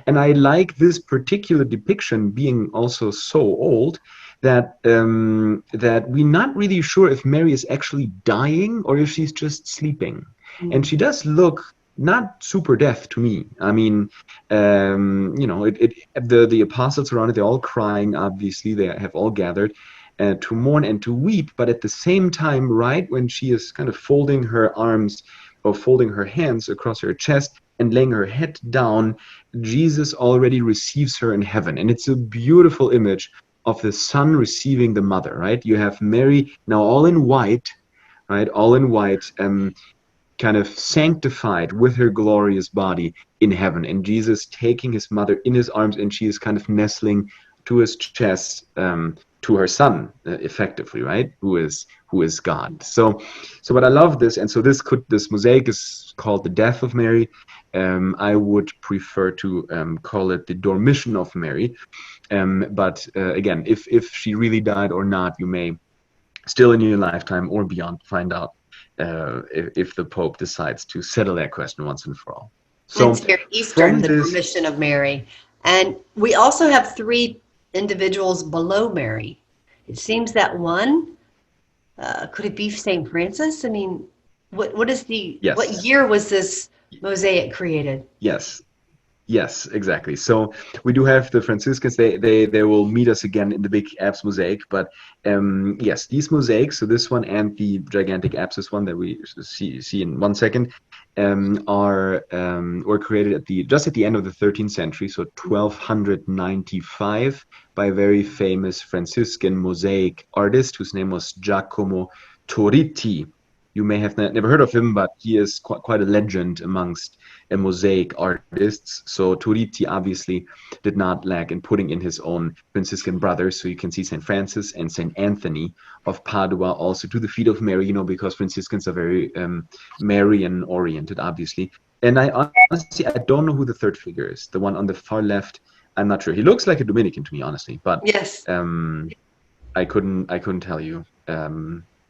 And I like this particular depiction being also so old that that we're not really sure if Mary is actually dying or if she's just sleeping. And she does look not super deaf to me. I mean, the apostles around it, they're all crying, obviously. They have all gathered to mourn and to weep. But at the same time, right when she is kind of folding her arms or folding her hands across her chest and laying her head down, Jesus already receives her in heaven. And it's a beautiful image of the Son receiving the Mother, right? You have Mary now all in white, right? All in white, kind of sanctified with her glorious body in heaven, and Jesus taking his mother in his arms, and she is kind of nestling to his chest, to her Son, effectively, right? Who is God. So but I love this, and so this mosaic is called the Death of Mary. I would prefer to call it the Dormition of Mary. But again, if she really died or not, you may still in your lifetime or beyond find out if the Pope decides to settle that question once and for all. So it's here, Eastern, the Dormition of Mary. And we also have three individuals below Mary. It seems that one, could it be St. Francis? I mean, what is the, yes. What year was this mosaic created? Yes, exactly. So we do have the Franciscans. They will meet us again in the big apse mosaic. But yes, these mosaics, so this one and the gigantic apsis one that we see in 1 second, were created just at the end of the 13th century, so 1295, by a very famous Franciscan mosaic artist whose name was Giacomo Torriti. You may have never heard of him, but he is quite a legend amongst mosaic artists. So Torriti obviously did not lack in putting in his own Franciscan brothers. So you can see St. Francis and St. Anthony of Padua also to the feet of Mary, because Franciscans are very Marian-oriented, obviously. And I honestly don't know who the third figure is. The one on the far left, I'm not sure. He looks like a Dominican to me, honestly. But yes, I couldn't tell you.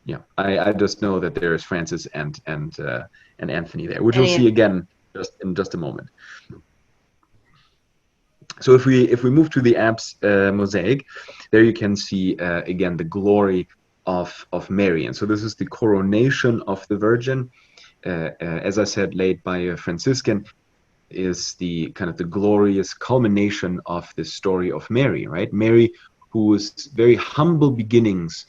Yeah, I just know that there is Francis and Anthony there, which we'll see again in just a moment. So if we move to the apse mosaic, there you can see again the glory of Mary. And so this is the coronation of the Virgin, as I said, laid by a Franciscan, is the kind of the glorious culmination of the story of Mary, right? Mary, whose very humble beginnings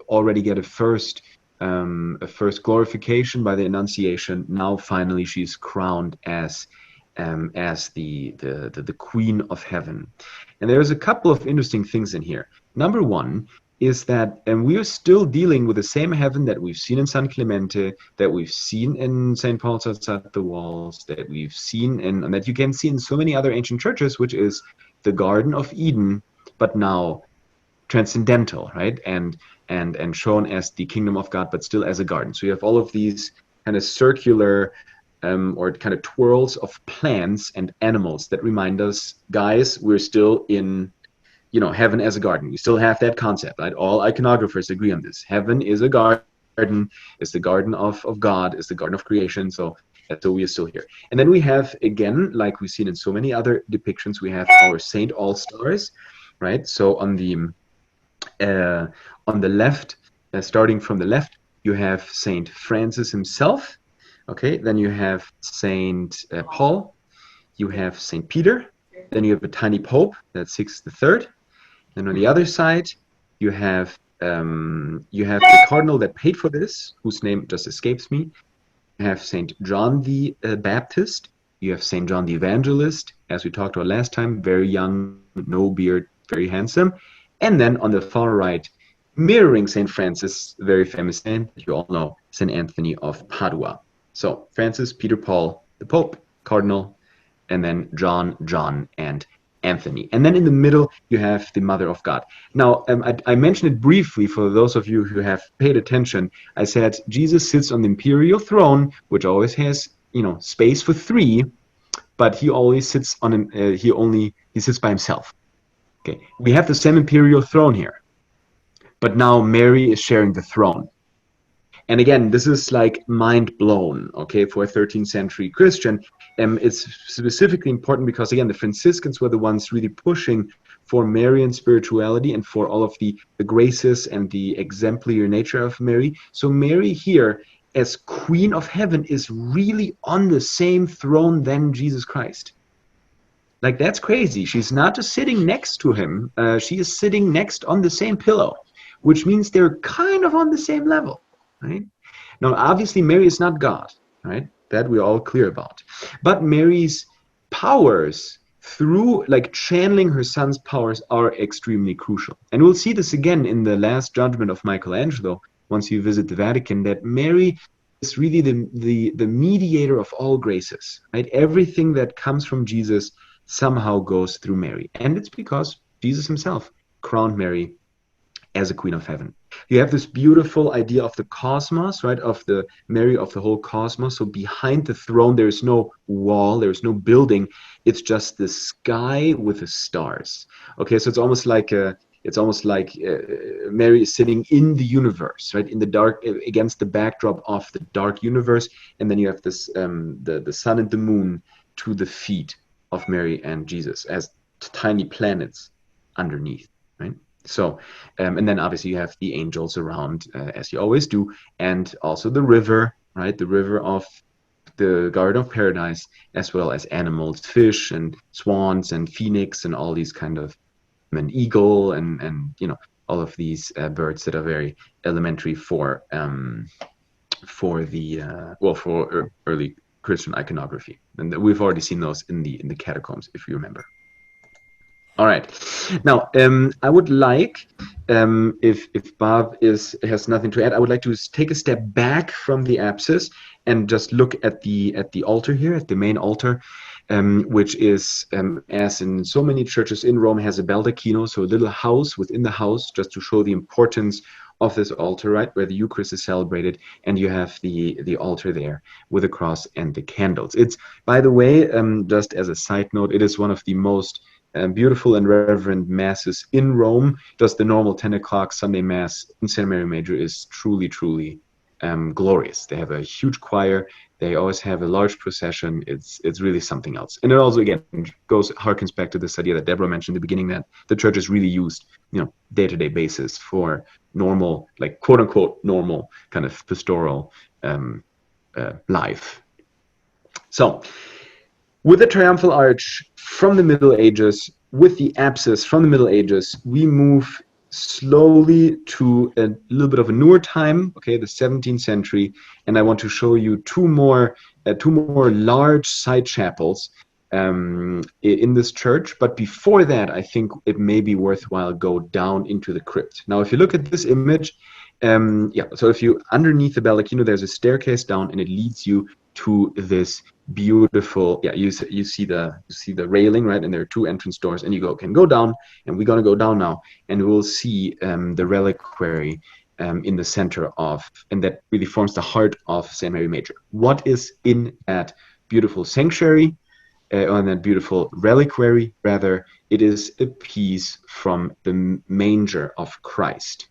already get a first glorification by the Annunciation. Now finally she's crowned as the Queen of Heaven. And there's a couple of interesting things in here. Number one is that we are still dealing with the same heaven that we've seen in San Clemente, that we've seen in St. Paul's Outside the Walls, that we've seen and that you can see in so many other ancient churches, which is the Garden of Eden, but now transcendental, right? And shown as the kingdom of God, but still as a garden. So you have all of these kind of circular or kind of twirls of plants and animals that remind us, guys, we're still in, heaven as a garden. We still have that concept, right? All iconographers agree on this. Heaven is a garden, is the garden of God, is the garden of creation. So we are still here. And then we have, again, like we've seen in so many other depictions, we have our Saint All-Stars, right? So on the left, starting from the left, you have Saint Francis himself. Okay, then you have Saint Paul, you have Saint Peter, then you have a tiny Pope, that's Sixth III. Then on the other side, you have the cardinal that paid for this, whose name just escapes me. You have Saint John the Baptist. You have St. John the Evangelist, as we talked about last time, very young, no beard, very handsome. And then on the far right, mirroring St. Francis, very famous saint that you all know, St. Anthony of Padua. So Francis, Peter, Paul, the Pope, Cardinal, and then John, and Anthony. And then in the middle, you have the Mother of God. Now, I mentioned it briefly for those of you who have paid attention. I said Jesus sits on the imperial throne, which always has, space for three, but he always sits on he sits by himself. Okay, we have the same imperial throne here, but now Mary is sharing the throne. And again, this is like mind blown, okay, for a 13th century Christian. It's specifically important because, again, the Franciscans were the ones really pushing for Marian spirituality and for all of the graces and the exemplary nature of Mary. So Mary here, as Queen of Heaven, is really on the same throne than Jesus Christ. Like, that's crazy. She's not just sitting next to him. She is sitting next on the same pillow, which means they're kind of on the same level. Right? Now, obviously, Mary is not God, right? That we're all clear about. But Mary's powers, through like channeling her son's powers, are extremely crucial. And we'll see this again in the Last Judgment of Michelangelo, once you visit the Vatican, that Mary is really the mediator of all graces, right? Everything that comes from Jesus somehow goes through Mary. And it's because Jesus himself crowned Mary as a Queen of Heaven. You have this beautiful idea of the cosmos, right? Of the Mary of the whole cosmos. So behind the throne, there is no wall, there is no building. It's just the sky with the stars. Okay, so it's almost like Mary is sitting in the universe, right? In the dark, against the backdrop of the dark universe, and then you have this the sun and the moon to the feet of Mary and Jesus as tiny planets underneath, right? So, and then obviously you have the angels around, as you always do, and also the river, right? The river of the Garden of Paradise, as well as animals, fish and swans and phoenix and all these kind of, an eagle and all of these birds that are very elementary for early Christian iconography, and we've already seen those in the catacombs, if you remember. All right. Now, I would like, if Bob has nothing to add, I would like to take a step back from the apsis and just look at the altar here, at the main altar, which is, as in so many churches in Rome, has a baldacchino, so a little house within the house, just to show the importance of this altar, right, where the Eucharist is celebrated, and you have the altar there with the cross and the candles. It's, by the way, just as a side note, it is one of the most beautiful and reverent masses in Rome. Just the normal 10 o'clock Sunday Mass in St. Mary Major is truly, truly glorious. They have a huge choir. They always have a large procession. It's really something else. And it also, again, harkens back to this idea that Deborah mentioned in the beginning, that the church is really used, day-to-day basis for normal, like quote-unquote normal kind of pastoral life. So, with the Triumphal Arch from the Middle Ages, with the apsis from the Middle Ages, we move slowly to a little bit of a newer time, okay, the 17th century, and I want to show you two more large side chapels in this church. But before that, I think it may be worthwhile go down into the crypt. Now, if you look at this image, so if you underneath the baldacchino, there's a staircase down, and it leads you to this beautiful, you see the railing, right, and there are two entrance doors, and you can go down, and we're going to go down now, and we'll see the reliquary in the center and that really forms the heart of St. Mary Major. What is in that beautiful sanctuary, or in that beautiful reliquary, rather? It is a piece from the manger of Christ.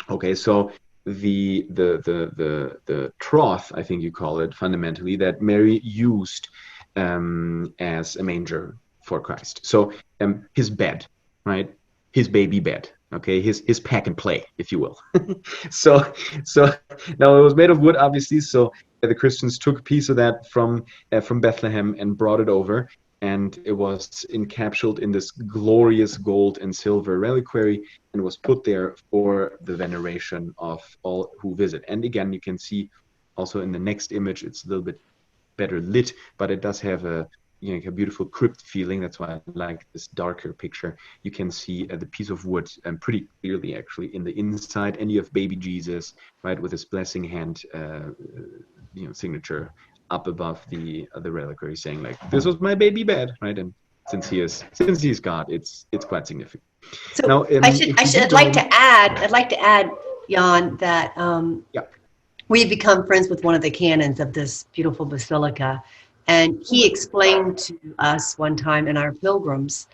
Okay, so the trough, I think you call it, fundamentally, that Mary used as a manger for Christ. So his bed, right? His baby bed, okay? His pack and play, if you will. so now it was made of wood, obviously, so the Christians took a piece of that from Bethlehem and brought it over, and it was encapsulated in this glorious gold and silver reliquary and was put there for the veneration of all who visit. And again, you can see also in the next image, it's a little bit better lit, but it does have a a beautiful crypt feeling. That's why I like this darker picture. You can see the piece of wood pretty clearly actually in the inside, and you have baby Jesus, right, with his blessing hand, signature up above the reliquary, saying like, "This was my baby bed," right? And since he's God, it's quite significant. So Now, I'd like to add, Jan, that yeah. we've become friends with one of the canons of this beautiful basilica, and he explained to us one time in our pilgrims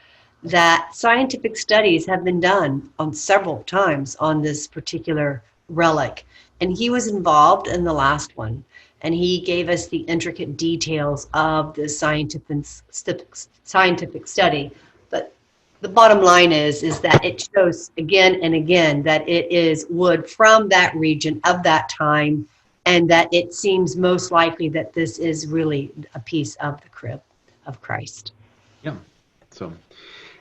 that scientific studies have been done on several times on this particular relic, and he was involved in the last one, and he gave us the intricate details of the scientific study. But the bottom line is that it shows again and again that it is wood from that region of that time, and that it seems most likely that this is really a piece of the crypt of Christ. Yeah, so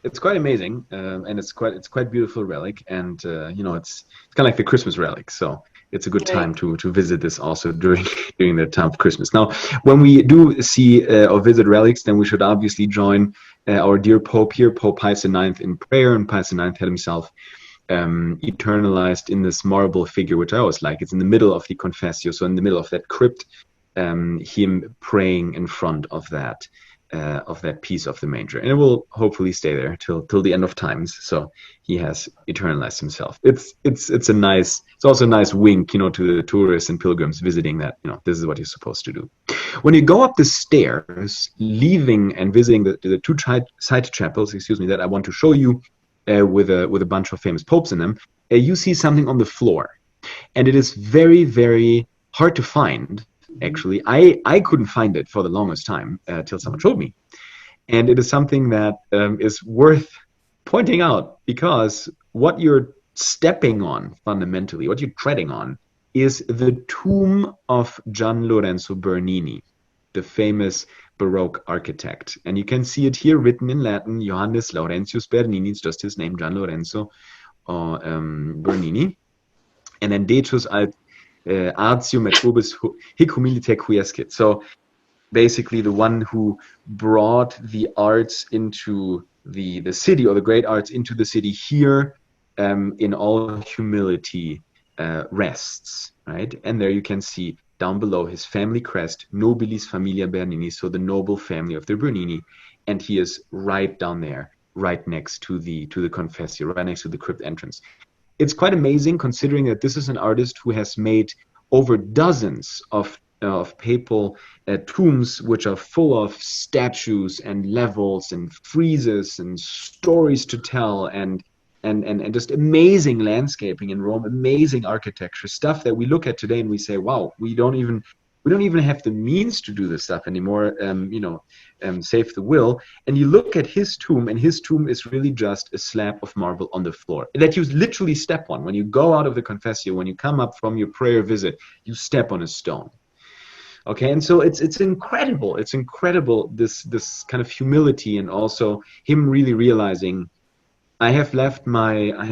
it's quite amazing, and it's quite beautiful relic, and it's kind of like the Christmas relic. So it's a good time to visit this also during the time of Christmas. Now, when we do see or visit relics, then we should obviously join our dear Pope here, Pope Pius IX, in prayer. And Pius IX had himself eternalized in this marble figure, which I always like. It's in the middle of the Confessio, so in the middle of that crypt, him praying in front of that piece of the manger, and it will hopefully stay there till the end of times. So he has eternalized himself. It's also a nice wink, to the tourists and pilgrims visiting that, this is what you're supposed to do. When you go up the stairs, leaving and visiting the two side chapels, that I want to show you, with a bunch of famous popes in them, you see something on the floor, and it is very, very hard to find. Actually, I couldn't find it for the longest time till someone showed me, and it is something that is worth pointing out, because what you're stepping on, fundamentally, what you're treading on, is the tomb of Gian Lorenzo Bernini, the famous Baroque architect. And you can see it here written in Latin, Johannes Laurentius Bernini. It's just his name, Gian Lorenzo Bernini. And then Detus ad artium et urbis hic humilite quiescit. So basically the one who brought the arts into the city, or the great arts into the city here, in all humility rests, right? And there you can see down below his family crest, Nobilis Familia Bernini, so the noble family of the Bernini, and he is right down there, right next to the Confessio, right next to the crypt entrance. It's quite amazing, considering that this is an artist who has made over dozens of papal tombs, which are full of statues and levels and friezes and stories to tell, and just amazing landscaping in Rome, amazing architecture, stuff that we look at today and we say, wow, we don't even have the means to do this stuff anymore, save the will. And you look at his tomb, and his tomb is really just a slab of marble on the floor that you literally step on. When you go out of the Confessio, when you come up from your prayer visit, you step on a stone. Okay, and so it's incredible. It's incredible, this kind of humility, and also him really realizing, I have left my work,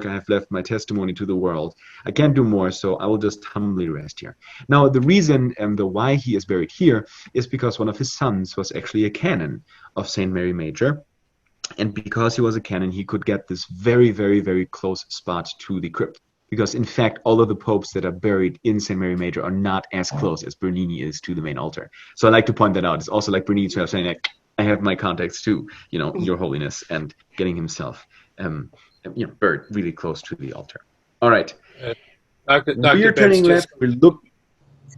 I have left my testimony to the world. I can't do more, so I will just humbly rest here. Now, the reason and the why he is buried here is because one of his sons was actually a canon of St. Mary Major. And because he was a canon, he could get this very, very, very close spot to the crypt. Because, in fact, all of the popes that are buried in St. Mary Major are not as close as Bernini is to the main altar. So I like to point that out. It's also like Bernini to have saying, like, I have my contacts too, Your Holiness, and getting himself, buried really close to the altar. All right. Dr. We're turning left. We're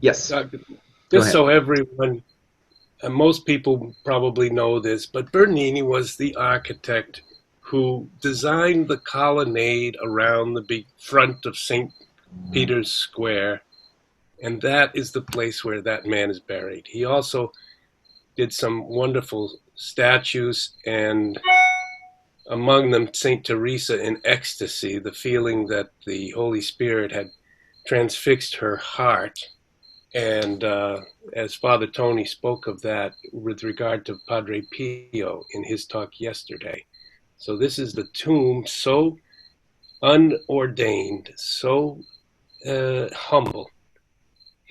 Yes. Just so everyone, most people probably know this, but Bernini was the architect who designed the colonnade around the big front of St. Peter's Square, and that is the place where that man is buried. He also did some wonderful statues, and among them St. Teresa in ecstasy, the feeling that the Holy Spirit had transfixed her heart. And as Father Tony spoke of that with regard to Padre Pio in his talk yesterday. So this is the tomb, so unordained, so humble.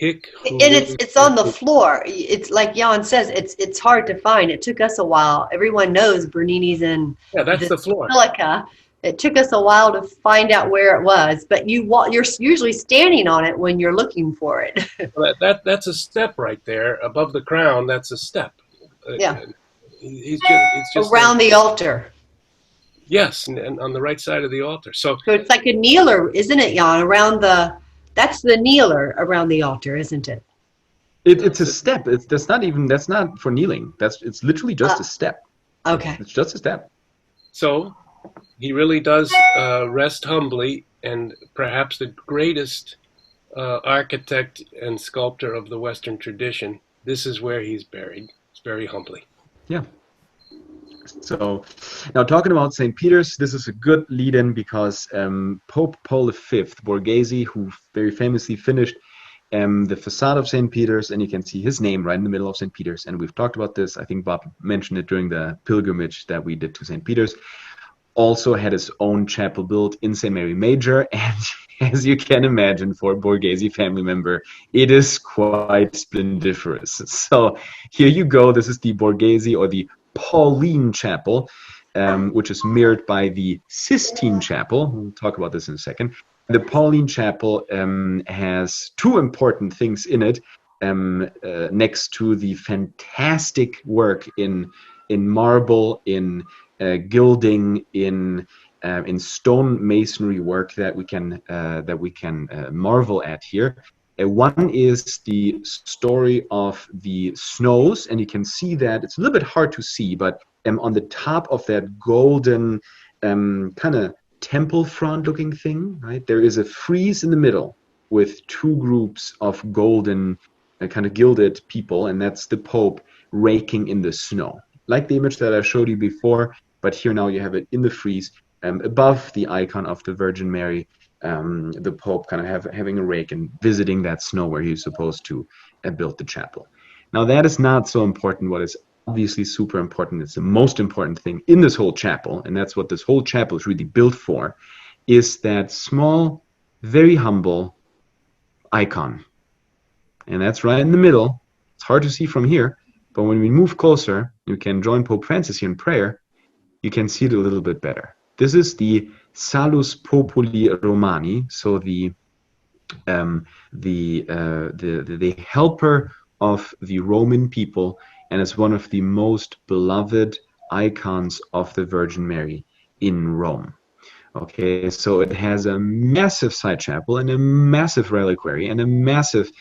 hick who And really it's on the floor. It's like Jan says, it's hard to find. It took us a while. Everyone knows Bernini's in yeah, that's this the floor. Basilica. It took us a while to find out where it was, but you're usually standing on it when you're looking for it. That's a step right there above the crown. That's a step. Yeah. It's just Around the altar. yes, and on the right side of the altar. So So it's like a kneeler, isn't it, Jan? That's the kneeler around the altar, isn't it? It's a step. That's not for kneeling. It's literally just a step. Okay. It's just a step. So he really does rest humbly, and perhaps the greatest architect and sculptor of the Western tradition. This is where he's buried. It's very humbly. Yeah. So now talking about St. Peter's, this is a good lead-in because Pope Paul V Borghese, who very famously finished the facade of St. Peter's, and you can see his name right in the middle of St. Peter's. And we've talked about this. I think Bob mentioned it during the pilgrimage that we did to St. Peter's. Also had his own chapel built in St. Mary Major, and as you can imagine, for a Borghese family member, it is quite splendiferous. So here you go. This is the Borghese or the Pauline Chapel, which is mirrored by the Sistine Chapel. We'll talk about this in a second. The Pauline Chapel has two important things in it, next to the fantastic work in marble, in gilding, in stone masonry work that we can marvel at here. One is the story of the snows, and you can see that it's a little bit hard to see, but on the top of that golden kind of temple front looking thing, right, there is a frieze in the middle with two groups of golden kind of gilded people, and that's the Pope raking in the snow, like the image that I showed you before, but here now you have it in the frieze above the icon of the Virgin Mary, the Pope kind of having a rake and visiting that snow where he's supposed to build the chapel. Now that is not so important. What is obviously super important, it's the most important thing in this whole chapel, and that's what this whole chapel is really built for, is that small, very humble icon. And that's right in the middle. It's hard to see from here, but when we move closer, you can join Pope Francis here in prayer, you can see it a little bit better. This is the Salus Populi Romani, so the helper of the Roman people, and it's one of the most beloved icons of the Virgin Mary in Rome. Okay, so it has a massive side chapel and a massive reliquary and a massive,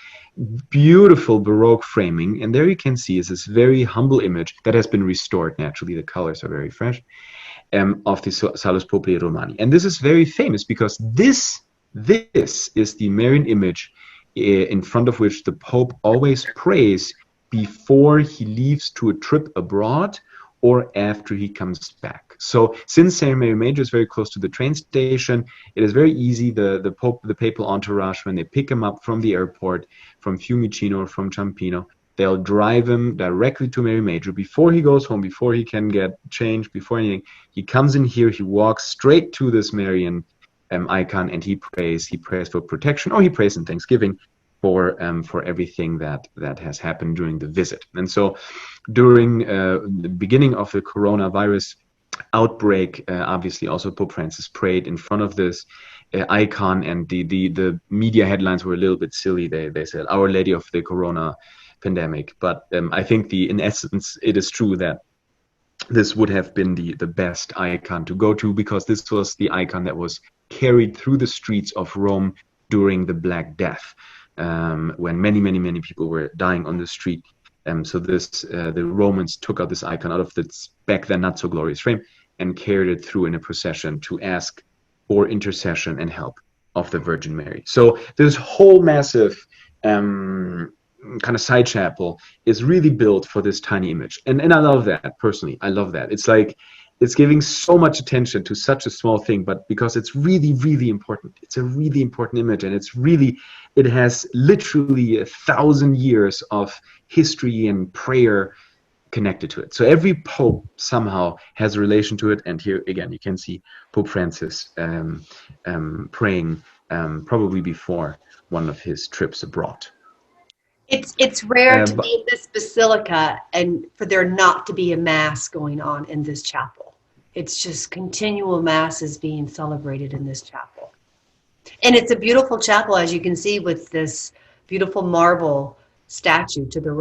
beautiful Baroque framing, and there you can see is this very humble image that has been restored naturally. The colors are very fresh. Of the Salus Populi Romani. And this is very famous because this is the Marian image in front of which the Pope always prays before he leaves to a trip abroad or after he comes back. So since St. Mary Major is very close to the train station, it is very easy, the papal entourage, when they pick him up from the airport, from Fiumicino or from Ciampino, they'll drive him directly to Mary Major before he goes home, before he can get changed, before anything. He comes in here, he walks straight to this Marian icon, and he prays for protection, or he prays in thanksgiving for everything that has happened during the visit. And so during the beginning of the coronavirus outbreak, obviously also Pope Francis prayed in front of this icon, and the media headlines were a little bit silly. They said, Our Lady of the Corona pandemic, but I think in essence it is true that this would have been the best icon to go to, because this was the icon that was carried through the streets of Rome during the Black Death, when many people were dying on the street. So the Romans took out this icon out of its back then not so glorious frame and carried it through in a procession to ask for intercession and help of the Virgin Mary. So this whole massive kind of side chapel is really built for this tiny image, and I love that personally. I love that. It's like it's giving so much attention to such a small thing, but because it's really important. It's a really important image, and it has literally 1,000 years of history and prayer connected to it. So every pope somehow has a relation to it, and here again you can see Pope Francis praying probably before one of his trips abroad. It's rare to But be in this basilica and for there not to be a mass going on in this chapel. It's just continual masses being celebrated in this chapel. And it's a beautiful chapel, as you can see, with this beautiful marble statue to the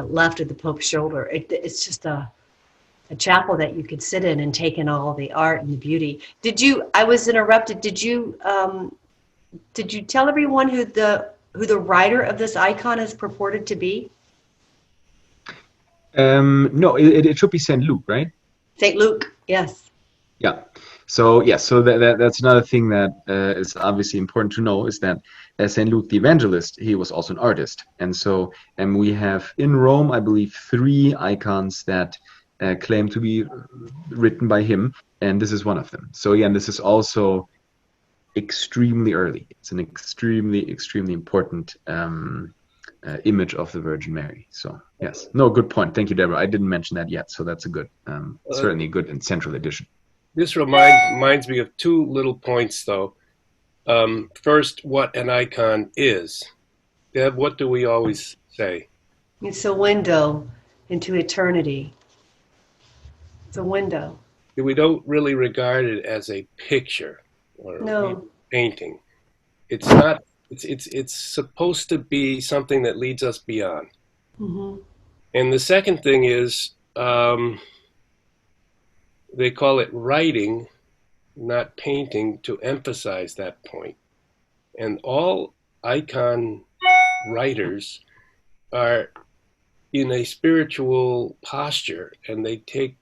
left of the Pope's shoulder. It's just a chapel that you could sit in and take in all the art and the beauty. I was interrupted. Did you tell everyone who the writer of this icon is purported to be? no, it should be St. Luke, right? St. Luke, yes. Yeah. So yes, so that's another thing that is obviously important to know is that Saint Luke the Evangelist, he was also an artist, and so we have in Rome, I believe, 3 icons that claim to be written by him, and this is one of them. So again, this is also extremely early. It's an extremely important image of the Virgin Mary. So yes, no, good point. Thank you, Deborah. I didn't mention that yet, so that's a good, certainly a good and central addition. This reminds me of 2 little points, though. First, what an icon is. Deb, what do we always say? It's a window into eternity. It's a window. We don't really regard it as a picture or a painting. It's not. It's supposed to be something that leads us beyond. Mm-hmm. And the second thing is, they call it writing, not painting, to emphasize that point. And all icon writers are in a spiritual posture, and they take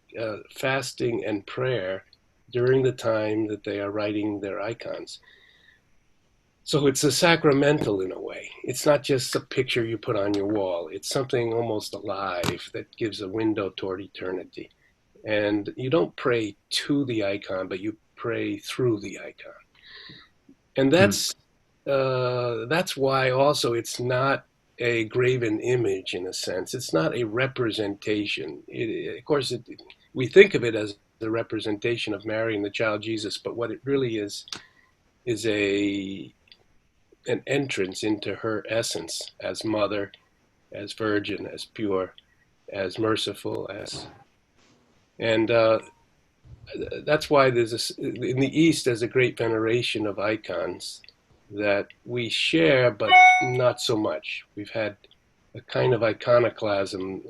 fasting and prayer during the time that they are writing their icons. So it's a sacramental in a way. It's not just a picture you put on your wall. It's something almost alive that gives a window toward eternity. And you don't pray to the icon, but you pray through the icon. And that's why also it's not a graven image in a sense. It's not a representation. Of course, we think of it as the representation of Mary and the child Jesus, but what it really is an entrance into her essence as mother, as virgin, as pure, as merciful, and that's why in the East there's a great veneration of icons that we share, but not so much. We've had a kind of iconoclasm,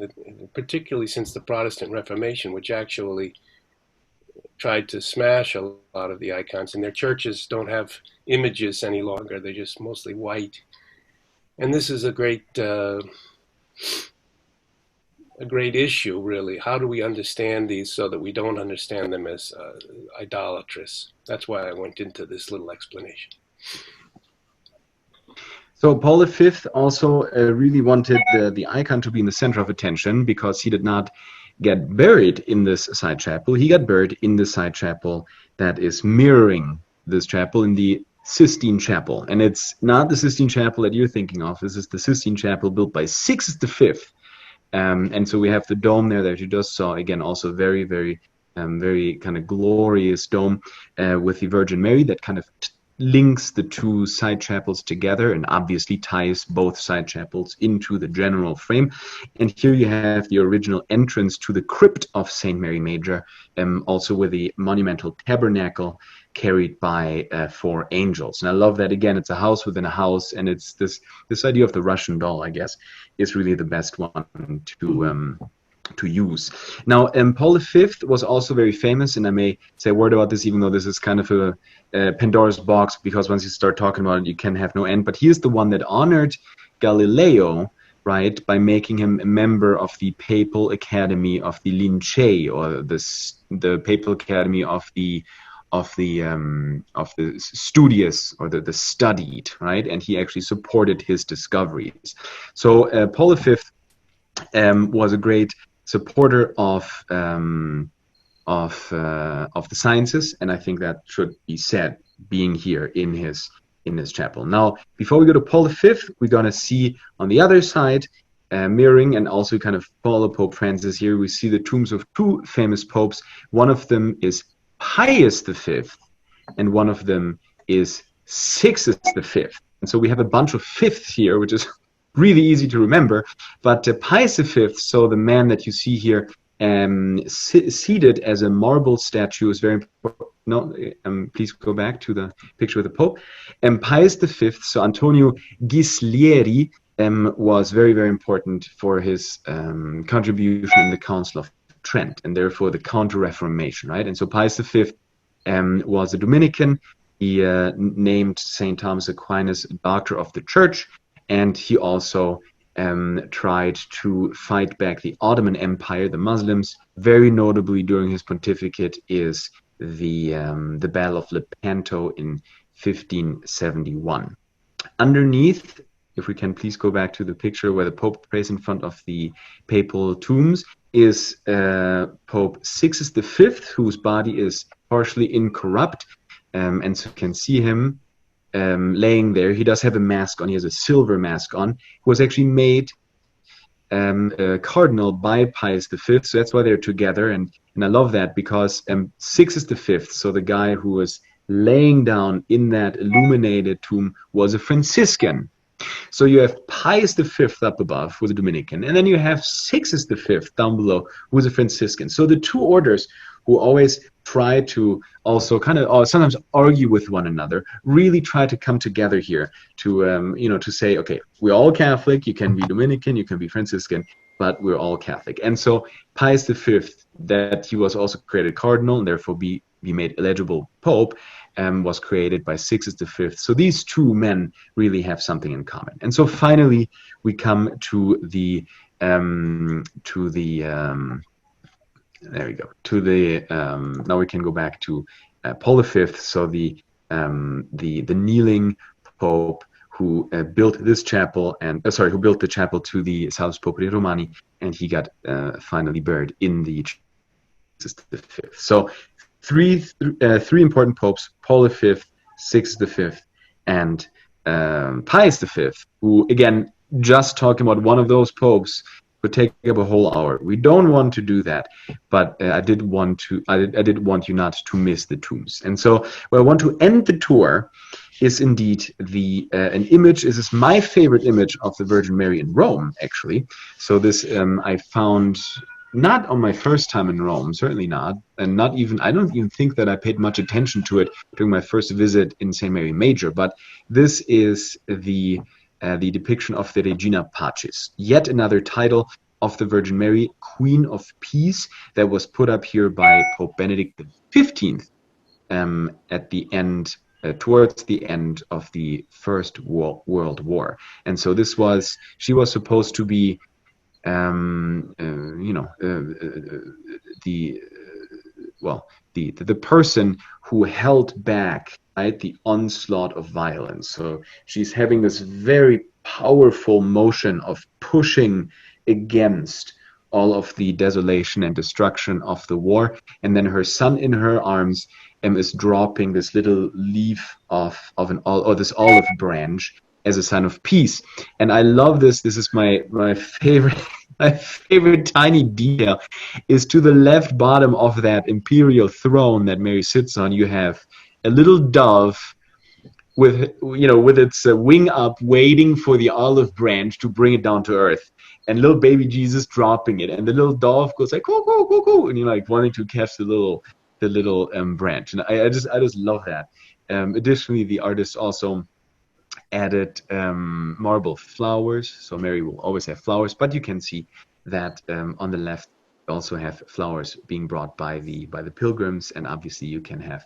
particularly since the Protestant Reformation, which actually tried to smash a lot of the icons, and their churches don't have images any longer. They're just mostly white. And this is a great issue, really. How do we understand these so that we don't understand them as idolatrous? That's why I went into this little explanation. So Paul V also really wanted the icon to be in the center of attention, because he did not get buried in this side chapel. He got buried in the side chapel that is mirroring this chapel, in the Sistine Chapel. And it's not the Sistine Chapel that you're thinking of. This is the Sistine Chapel built by Sixtus V. And so we have the dome there that you just saw. Again, also very, very kind of glorious dome with the Virgin Mary that kind of links the 2 side chapels together and obviously ties both side chapels into the general frame. And here you have the original entrance to the Crypt of St. Mary Major, also with the monumental tabernacle carried by 4 angels. And I love that, again, it's a house within a house, and it's this idea of the Russian doll, I guess, is really the best one to use. Now, Paul V was also very famous, and I may say a word about this, even though this is kind of a Pandora's box, because once you start talking about it, you can have no end. But he is the one that honored Galileo, right, by making him a member of the Papal Academy of the Lincei, or the Papal Academy of the studious, or the studied, right? And he actually supported his discoveries. So Paul V was a great supporter of the sciences, and I think that should be said, being here in his chapel. Now, before we go to Paul V, we're going to see on the other side, mirroring and also kind of follow Pope Francis here, we see the tombs of 2 famous popes. One of them is Pius V, and one of them is Sixtus V. And so we have a bunch of fifths here, which is really easy to remember. But Pius V, so the man that you see here, seated as a marble statue, is very important. No, please go back to the picture of the Pope. Pius V, so Antonio Ghislieri, was very, very important for his contribution in the Council of Trent, and therefore the Counter-Reformation, right? And so Pius V was a Dominican. He named St. Thomas Aquinas Doctor of the Church, and he also tried to fight back the Ottoman Empire, the Muslims. Very notably during his pontificate is the Battle of Lepanto in 1571. Underneath, if we can please go back to the picture where the Pope prays in front of the papal tombs, is Pope Sixtus V, whose body is partially incorrupt, and so you can see him laying there. He does have a mask on. He has a silver mask on. He was actually made a cardinal by Pius V, so that's why they're together. And I love that because Sixtus V, so the guy who was laying down in that illuminated tomb, was a Franciscan. So you have Pius V up above, who was a Dominican, and then you have Sixtus V down below, who was a Franciscan. So the two orders, who always try to also kind of sometimes argue with one another, really try to come together here to to say, okay, we're all Catholic. You can be Dominican, you can be Franciscan, but we're all Catholic. And so Pius V, that he was also created cardinal and therefore be made eligible Pope, was created by Sixtus V. So these two men really have something in common. And so finally we come to the there we go. Now we can go back to Paul V. So the kneeling Pope who built this chapel and who built the chapel to the Salus Populi Romani, and he got finally buried in the Sixtus V. So three important popes: Paul V, Sixtus V, and Pius V. Who, again, just talking about one of those popes would take up a whole hour. We don't want to do that, but I did want you not to miss the tombs. And so where I want to end the tour is indeed an image. This is my favorite image of the Virgin Mary in Rome, actually. So this I found not on my first time in Rome, certainly not, and I don't even think that I paid much attention to it during my first visit in St. Mary Major. But this is the depiction of the Regina Pacis, yet another title of the Virgin Mary, Queen of Peace, that was put up here by Pope Benedict XV at the end, towards the end of the First World War. And so she was supposed to be, the person who held back, right, the onslaught of violence. So she's having this very powerful motion of pushing against all of the desolation and destruction of the war, and then her son in her arms is dropping this little leaf of this olive branch as a sign of peace. And I love this. This is my favorite. My favorite tiny detail is to the left bottom of that imperial throne that Mary sits on. You have a little dove with its wing up, waiting for the olive branch to bring it down to earth, and little baby Jesus dropping it, and the little dove goes like, "Coo, coo, coo, coo," and you're like wanting to catch the little branch. And I just love that. Additionally, the artist also added marble flowers, so Mary will always have flowers, but you can see that on the left also have flowers being brought by the pilgrims, and obviously you can have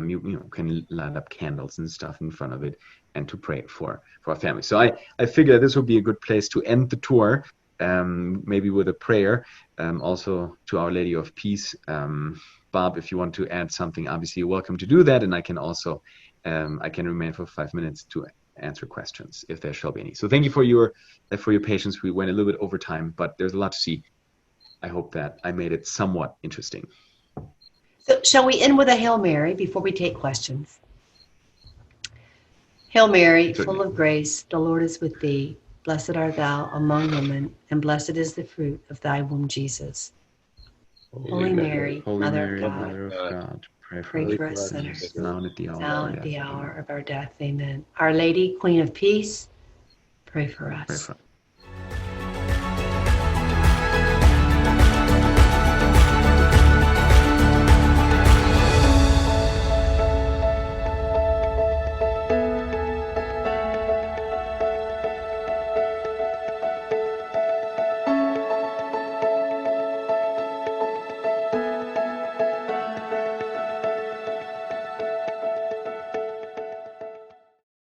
you can light up candles and stuff in front of it and to pray for our family. So I figure this would be a good place to end the tour, maybe with a prayer, also to Our Lady of Peace. Bob, if you want to add something, obviously you're welcome to do that, and I can also I can remain for 5 minutes to answer questions if there shall be any. So thank you for your patience. We went a little bit over time, but there's a lot to see. I hope that I made it somewhat interesting. So shall we end with a Hail Mary before we take questions? Hail Mary, Certainly. full of grace, the Lord is with thee. Blessed art thou among women, and blessed is the fruit of thy womb, Jesus. Holy Mary, Mother of God, pray for us sinners, now and at the hour of our death. Amen. Our Lady, Queen of Peace, Pray for us. Pray for us.